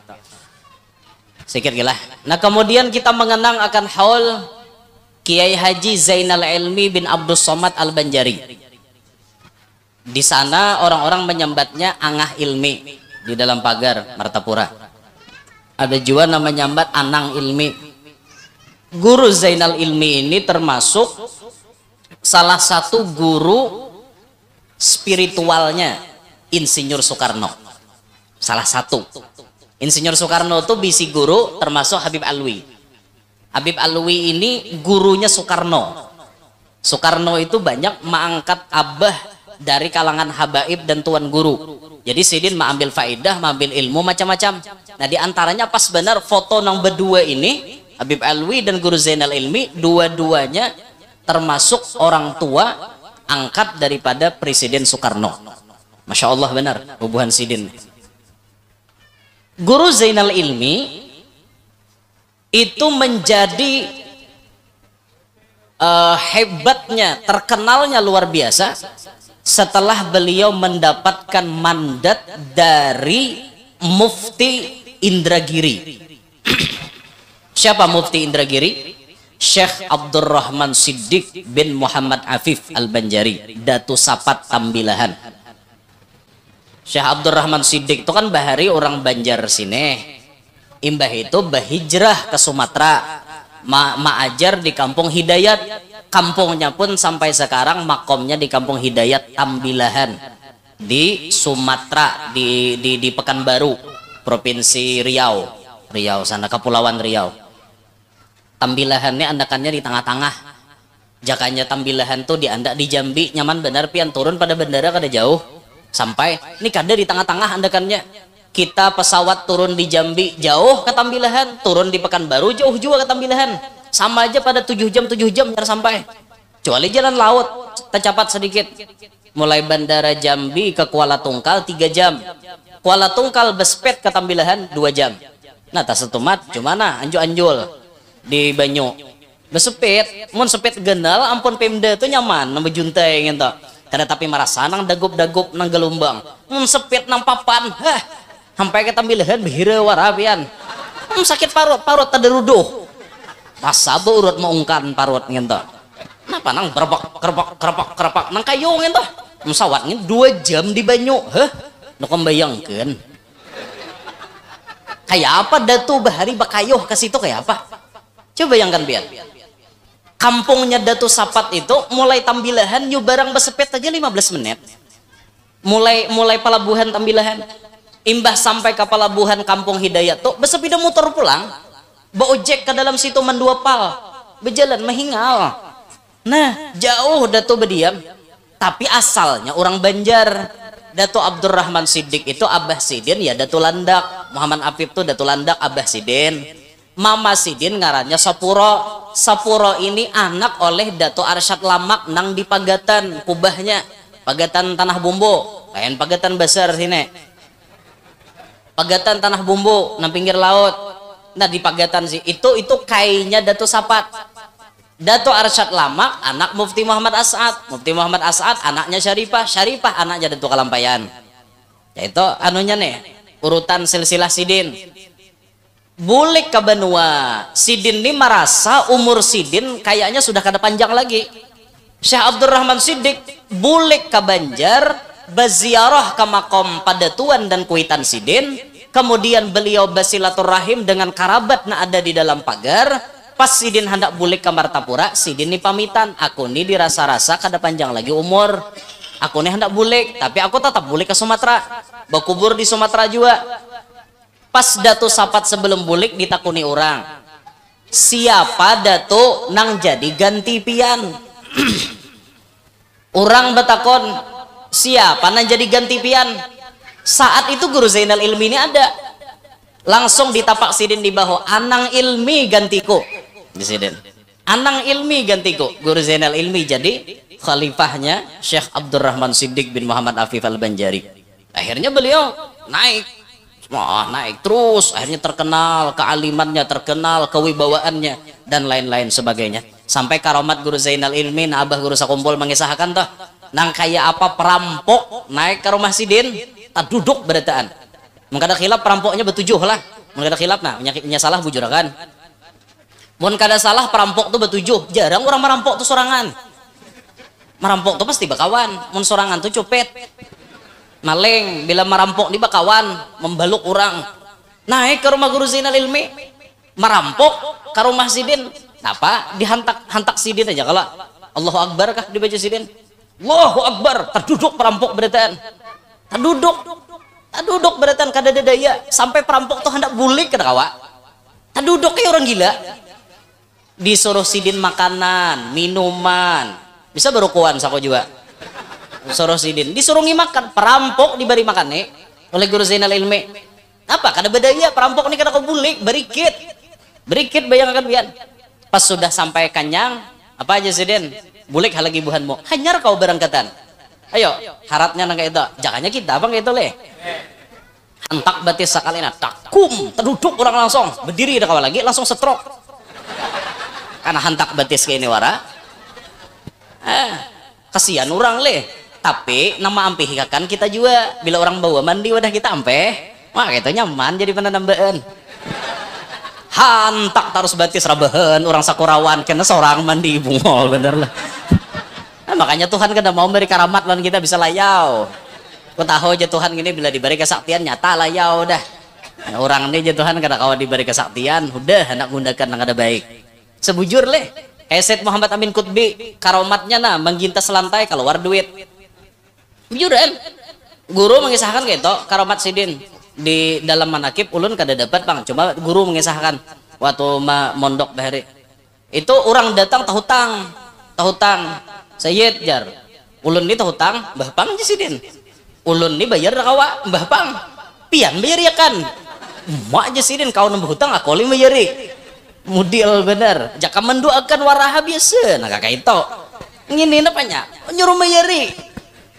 Sikit gila. Nah kemudian kita mengenang akan haul Kiai Haji Zainal Ilmi bin Abdul Somad Al-Banjari. Di sana orang-orang menyambatnya Angah Ilmi. Di dalam pagar Martapura ada juga nama nyambat Anang Ilmi. Guru Zainal Ilmi ini termasuk salah satu guru spiritualnya Insinyur Soekarno. Salah satu Insinyur Soekarno itu bisi guru termasuk Habib Alwi. Habib Alwi ini gurunya Soekarno. Soekarno itu banyak mengangkat abah dari kalangan habaib dan tuan guru. Jadi Sidin mengambil faedah, mengambil ilmu macam-macam. Nah diantaranya pas benar foto yang berdua ini Habib Alwi dan Guru Zainal Ilmi, dua-duanya termasuk orang tua angkat daripada Presiden Soekarno. Masya Allah benar hubungan Sidin. Guru Zainal Ilmi itu menjadi hebatnya, terkenalnya luar biasa setelah beliau mendapatkan mandat dari Mufti Indragiri. Siapa Mufti Indragiri? Syekh Abdurrahman Siddiq bin Muhammad Afif Al-Banjari, Datu Sapat Tambilahan. Syekh Abdurrahman Siddiq itu kan bahari orang Banjar sini. Imbah itu bahijrah ke Sumatera, ma'ajar di Kampung Hidayat. Kampungnya pun sampai sekarang makomnya di Kampung Hidayat Tambilahan di Sumatera, di Pekanbaru, Provinsi Riau. Riau sana, Kepulauan Riau. Tambilahannya andakannya di tengah-tengah. Jakanya Tambilahan tuh diandak di Jambi, nyaman benar pian turun pada bandara kada jauh. Sampai ini kada di tengah-tengah andakannya. Kita pesawat turun di Jambi jauh ke Tambilahan, turun di Pekanbaru jauh juga ke Tambilahan. Sama aja pada 7 jam nyar sampai. Kecuali jalan laut tercepat sedikit. Mulai bandara Jambi ke Kuala Tungkal 3 jam. Kuala Tungkal bespet ke Tambilahan 2 jam. Nah tas setumat cumana anjul-anjul di Banyu besepit, mun sepit genal ampun Pemda tuh nyaman nambah juntai gitu. Kada tapi merasa nang dagup-dagup nang gelombang, mun sepit nang papan, sampai ke Tambilahan behira warapian. Sakit parut tadaruduh. Masa urut meungkan parut gitu. Napa nang kerepak nang kayu gitu. Musawat 2 jam di Banyu, nu bayangkeun. Kayak apa datu bahari bakayuh ke situ kayak apa? Coba bayangkan biar. Kampungnya Datu Sapat itu mulai Tambilahan nyu barang besepet aja 15 menit. Mulai pelabuhan Tambilahan. Imbah sampai ke pelabuhan Kampung Hidayat tuh besepeda motor pulang. Baojek ke dalam situ mendua pal. Berjalan mehingal. Nah, jauh Datu berdiam. Tapi asalnya orang Banjar. Datu Abdurrahman Siddiq itu Abah Sidin ya Datu Landak. Muhammad Afif tuh Datu Landak Abah Sidin. Mama Sidin ngarannya Sapuro. Sapuro ini anak oleh Dato Arsyad Lamak nang di Pagatan kubahnya. Pagatan Tanah Bumbu. Lain Pagatan besar sini. Pagatan Tanah Bumbu nang pinggir laut. Nah di Pagatan sih itu kainya Dato Sapat. Dato Arsyad Lamak anak Mufti Muhammad As'ad. Mufti Muhammad As'ad anaknya Syarifah. Syarifah anaknya Dato Kalampayan. Yaitu anunya nih urutan silsilah Sidin. Bulik ke Benua. Sidin ini merasa umur Sidin kayaknya sudah kada panjang lagi. Syekh Abdurrahman Siddiq bulik ke Banjar, berziarah ke makom Padatuan dan Kuitan Sidin. Kemudian beliau bersilaturahim dengan karabat yang ada di dalam pagar. Pas Sidin hendak bulik ke Martapura, Sidin ini pamitan, aku ini dirasa-rasa kada panjang lagi umur. Aku ini hendak bulik, tapi aku tetap bulik ke Sumatera. Berkubur di Sumatera juga. Pas Datu Sapat sebelum bulik ditakuni orang, siapa Datu nang jadi ganti pian? Orang betakon, siapa nang jadi ganti pian? Saat itu Guru Zainal Ilmi ini ada. Langsung ditapak Sidin di bawah, Anang Ilmi gantiku. Di Sidin, Anang Ilmi gantiku. Guru Zainal Ilmi jadi khalifahnya Syekh Abdurrahman Siddiq bin Muhammad Afif Al-Banjari. Akhirnya beliau naik. Wah, naik terus, akhirnya terkenal, kealimannya terkenal, kewibawaannya dan lain-lain sebagainya. Sampai karomat Guru Zainal Ilmi, nah abah Guru Sakumpul mengisahkan toh, nang kayak apa perampok naik ke rumah Sidin, tak duduk berataan. Mengkada khilaf perampoknya betujuh lah, mengkada khilaf nah, penyakitnya salah bujurakan. Mun kada salah perampok tuh betujuh, jarang orang merampok tuh sorangan. Merampok tuh pasti bakawan, mun sorangan tuh copet. Maling bila merampok di bakawan membaluk orang. Naik ke rumah Guru Zainal Ilmi merampok ke rumah Sidin. Apa dihantak Sidin aja kalau Allahu Akbar kah dibaca Sidin. Allahu Akbar terduduk perampok berataan. Terduduk berataan kada ada daya sampai perampok tuh hendak bulik ke kawa. Terduduk kayak orang gila. Disuruh Sidin makanan, minuman. Bisa berukuan sako juga. Suruh Sidin disuruh makan, perampok diberi makan nih oleh Guru Zainal Ilmi. Apa kada bedaya perampok nih kada kebulik berikit bayangkan pian. Pas sudah sampai kenyang apa aja Sidin bulik halagi buhanmu hanyar kau berangkatan. Ayo haratnya nang itu jakanya kita apa gitu leh antak batis sekali nah takum terduduk orang langsung berdiri dah kawal lagi langsung stroke karena hantak batis kayak ini wara kasihan orang leh tapi nama ampih kan kita juga bila orang bawa mandi wadah kita ampeh wah itu nyaman jadi penambaan hantak terus batis rabahan orang sakurawan kena seorang mandi bungol bener lah nah, makanya Tuhan kena mau beri karamat lawan kita bisa layau aku tahu aja Tuhan ini bila diberi kesaktian nyata layau dah nah, orang ini aja Tuhan kena kawan diberi kesaktian udah anak gunakan yang ada baik sebujur leh Said Muhammad Amin Qutbi karomatnya nah menggintas lantai keluar duit bujur kan guru mengisahkan gitu karomat sidin di dalam manakib ulun kada dapat bang coba guru mengisahkan waktu mondok bahari itu orang datang tahutang Sayyid jar ulun ini tahutang mbah pang aja sidin ulun ini bayar kawa mbah pang pian bayar ya kan mak aja sidin kau nambah hutang aku li bayari mudil bener jaka mendoakan waraha biasa nah kakak itu ngini napanya nyuruh bayari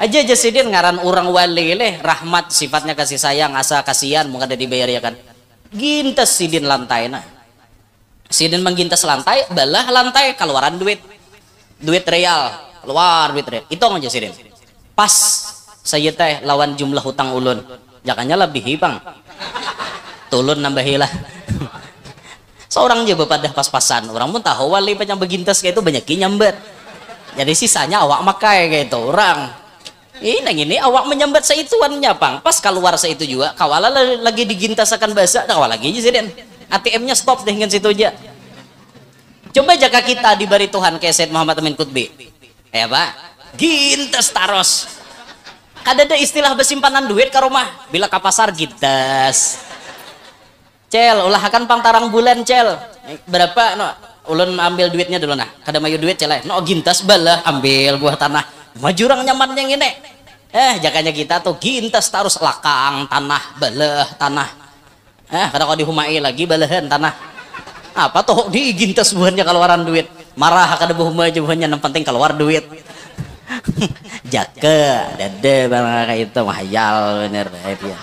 aja sidin ngaran orang wali leh rahmat sifatnya kasih sayang asa kasihan mau kada dibayar ya kan gintas sidin lantai nah sidin menggintas lantai balah lantai keluaran duit real keluar duit real itu aja sidin pas saya teh lawan jumlah hutang ulun jakanya lebih bang tulun nambahilah seorang aja bapak dah pas-pasan orang pun tahu wali panjang begintas kayak itu banyak nyambat jadi sisanya awak makai kayak itu orang ini awak menyambat seituannya bang pas keluar seitu juga kawala lagi digintas akan bahasa kawal lagi aja sih ATM nya stop dengan situ aja coba jaka kita diberi Tuhan kayak Said Muhammad Amin Qutbi ya pak gintas taros kada ada istilah bersimpanan duit ke rumah bila ke pasar gintas cel ulah akan pangtarang bulan cel berapa no ulun ambil duitnya dulu nah kada mayu duit cel no gintas balah ambil buah tanah majurang nyaman yang ini jakanya kita tuh gintas terus lakang tanah balah tanah kada kau dihumai lagi balahan tanah apa tuh di gintas buahnya keluaran duit marah kada buhumai buahnya yang penting keluar duit jaka dada barang kayak itu mahayal bener ya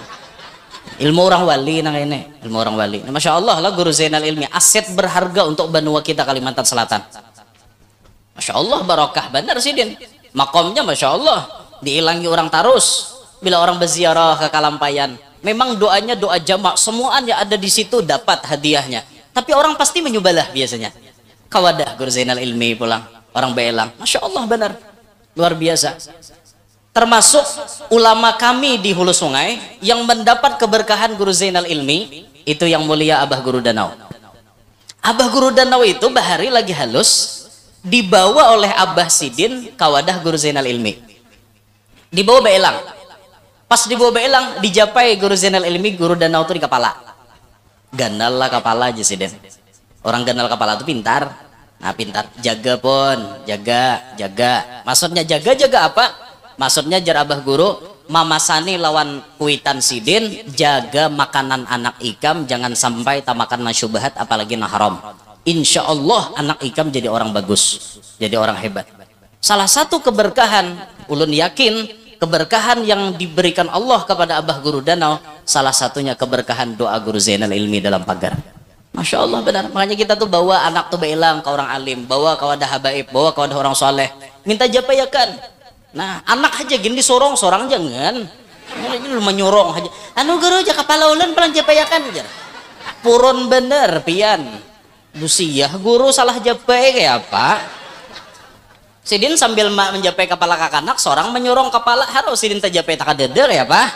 ilmu orang wali nang ini ilmu orang wali nah, Masya Allah lah Guru Zainal Ilmi aset berharga untuk benua kita Kalimantan Selatan Masya Allah barokah benar sih din makomnya Masya Allah diilangi orang tarus bila orang berziarah ke Kalampayan memang doanya doa jamak semuanya ada di situ dapat hadiahnya tapi orang pasti menyubalah biasanya kawadah Guru Zainal Ilmi pulang orang belang Masya Allah benar luar biasa termasuk ulama kami di Hulu Sungai yang mendapat keberkahan Guru Zainal Ilmi itu yang mulia Abah Guru Danau Abah Guru Danau itu bahari lagi halus dibawa oleh Abah Sidin kawadah Guru Zainal Ilmi dibawa beelang pas dibawa beelang dijapai Guru Zainal Ilmi Guru Danau itu di kepala gandal lah kepala aja Sidin orang gandal kepala itu pintar nah pintar jaga pun jaga maksudnya jaga apa maksudnya jar Abah Guru mamasani lawan kuitan Sidin jaga makanan anak ikam jangan sampai tamakan syubhat apalagi na haram insya Allah anak ikam jadi orang bagus jadi orang hebat salah satu keberkahan ulun yakin keberkahan yang diberikan Allah kepada Abah Guru Danau salah satunya keberkahan doa Guru Zainal Ilmi dalam pagar Masya Allah benar makanya kita tuh bawa anak tuh beelang ke orang alim bawa ke wadah habaib bawa ke wadah orang soleh minta japayakan nah anak aja gini sorong jangan ini lu menyorong aja anu guru aja kepala ulan pelan japayakan aja purun bener pian lusiah guru salah japai kayak apa Sidin sambil menjapai kepala kakanak seorang menyorong kepala harus Sidin terjapai tak deder ya pak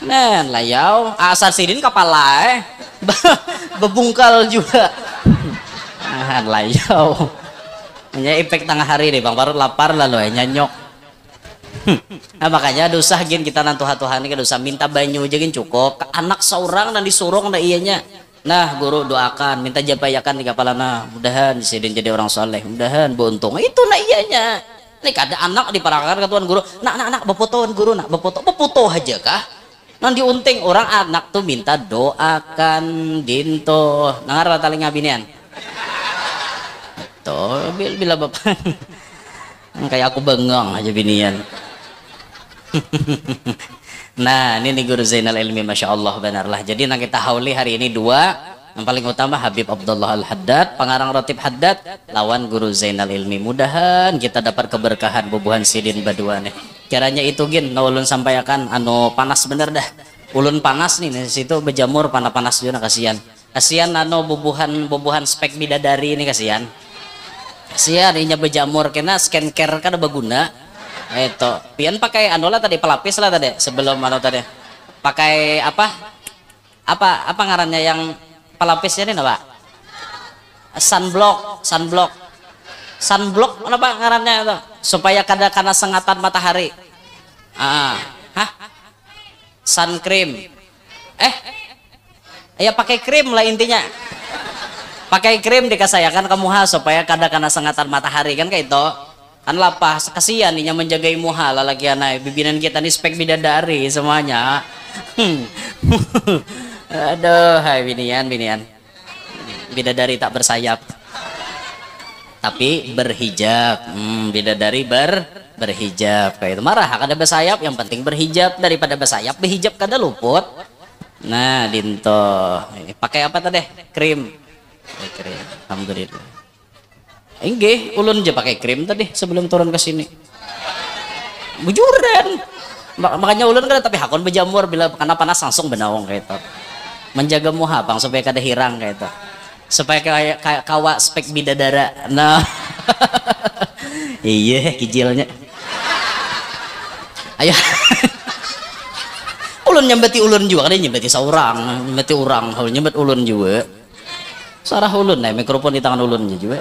nah layau asal Sidin kepala bebungkal juga nah layau hanya efek tengah hari deh bang baru lapar lalu nyanyok nah makanya dosa gin kita nantuhan ini dosa minta banyu aja gin cukup anak seorang dan disurung nah iyanya nah guru doakan minta japayakan di kepala nah mudahan Sidin jadi orang soleh mudahan buntung itu nah iyanya ini ada anak di parakan ke tuan guru nak bepotoan guru nak bepoto aja kah nanti unting orang anak tuh minta doakan dinto nangar taling ngabinian tuh bila bapak kayak aku bengong aja binian Nah ini nih Guru Zainal Ilmi, Masya Allah benarlah. Jadi nak kita hauli hari ini dua. Yang paling utama Habib Abdullah Al-Haddad, pengarang Ratib Haddad, lawan Guru Zainal Ilmi. Mudahan kita dapat keberkahan bubuhan sidin baduane. Caranya itu gin, nah ulun sampaikan anu panas bener dah. Ulun panas nih, di situ berjamur panas-panas juga kasihan. Kasihan anu bubuhan spek bidadari ini kasihan. Kasihan inya berjamur kena skincare kan baguna. Itu pian pakai anu lah tadi pelapis lah tadi sebelum anu tadi. Pakai apa ngarannya yang pelapisnya ini apa? Sunblock apa ngarannya itu supaya kada kena sengatan matahari. Sun cream. Ya pakai krim lah intinya. Pakai krim dikasayakan ke muha supaya kada kena sengatan matahari kan kayak itu. Kan lapah kasihan nih yang menjagai muha lalaki anai bibinan kita nih spek bidadari semuanya. Aduh, hai binian bidadari tak bersayap tapi berhijab. Bidadari berhijab kayak itu marah kada bersayap, yang penting berhijab daripada bersayap. Berhijab kada luput. Nah dinto pakai apa tadi krim. Alhamdulillah enggak ulun aja pakai krim tadi sebelum turun ke sini bujuran. Makanya ulun kan tapi hakon berjamur bila karena panas langsung benawang kayak itu. Menjaga muha bang supaya kada hirang kayak itu, supaya kayak kawa spek bidadara. Nah iya kijilnya ayo ulun nyambeti ulun juga, kada nyambeti seorang, nyambeti orang, nyambet ulun juga. Sarah ulun nih mikrofon di tangan ulunnya juga.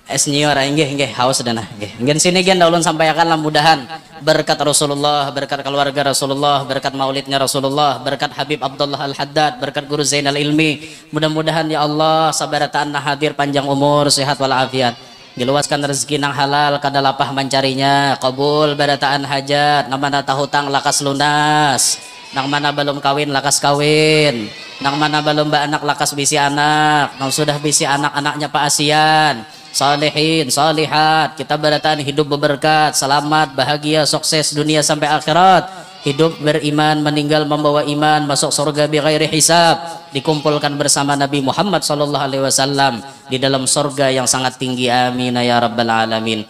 Senior nggih haus dana nggih. Ngen sini gen ulun sampaikan lah mudahan berkat Rasulullah, berkat keluarga Rasulullah, berkat maulidnya Rasulullah, berkat Habib Abdullah Al-Haddad, berkat Guru Zainal Ilmi. Mudah-mudahan ya Allah sabarataan hadir panjang umur, sehat walafiat. Diluaskan rezeki nang halal kada lapah mencarinya, qabul barataan hajat, namana tahutang lakas lunas. Nang mana belum kawin lakas kawin, nang mana belum anak lakas bisi anak, nang sudah bisi anak-anaknya Pak Asian, salihin, salihat, kita barataan hidup berberkat, selamat, bahagia, sukses dunia sampai akhirat, hidup beriman, meninggal membawa iman, masuk surga bi ghairi hisab, dikumpulkan bersama Nabi Muhammad SAW di dalam surga yang sangat tinggi, amin ya rabbal alamin.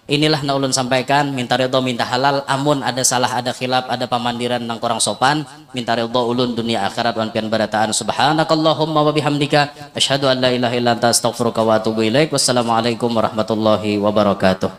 Inilah na ulun sampaikan, minta ridho minta halal, amun ada salah ada khilaf ada pamandiran nang kurang sopan, minta ridho ulun dunia akhirat wan pian barataan. Subhanakallahumma wa bihamdika asyhadu an la ilaha illa anta astaghfiruka wa atubu ilaik. Wassalamualaikum warahmatullahi wabarakatuh.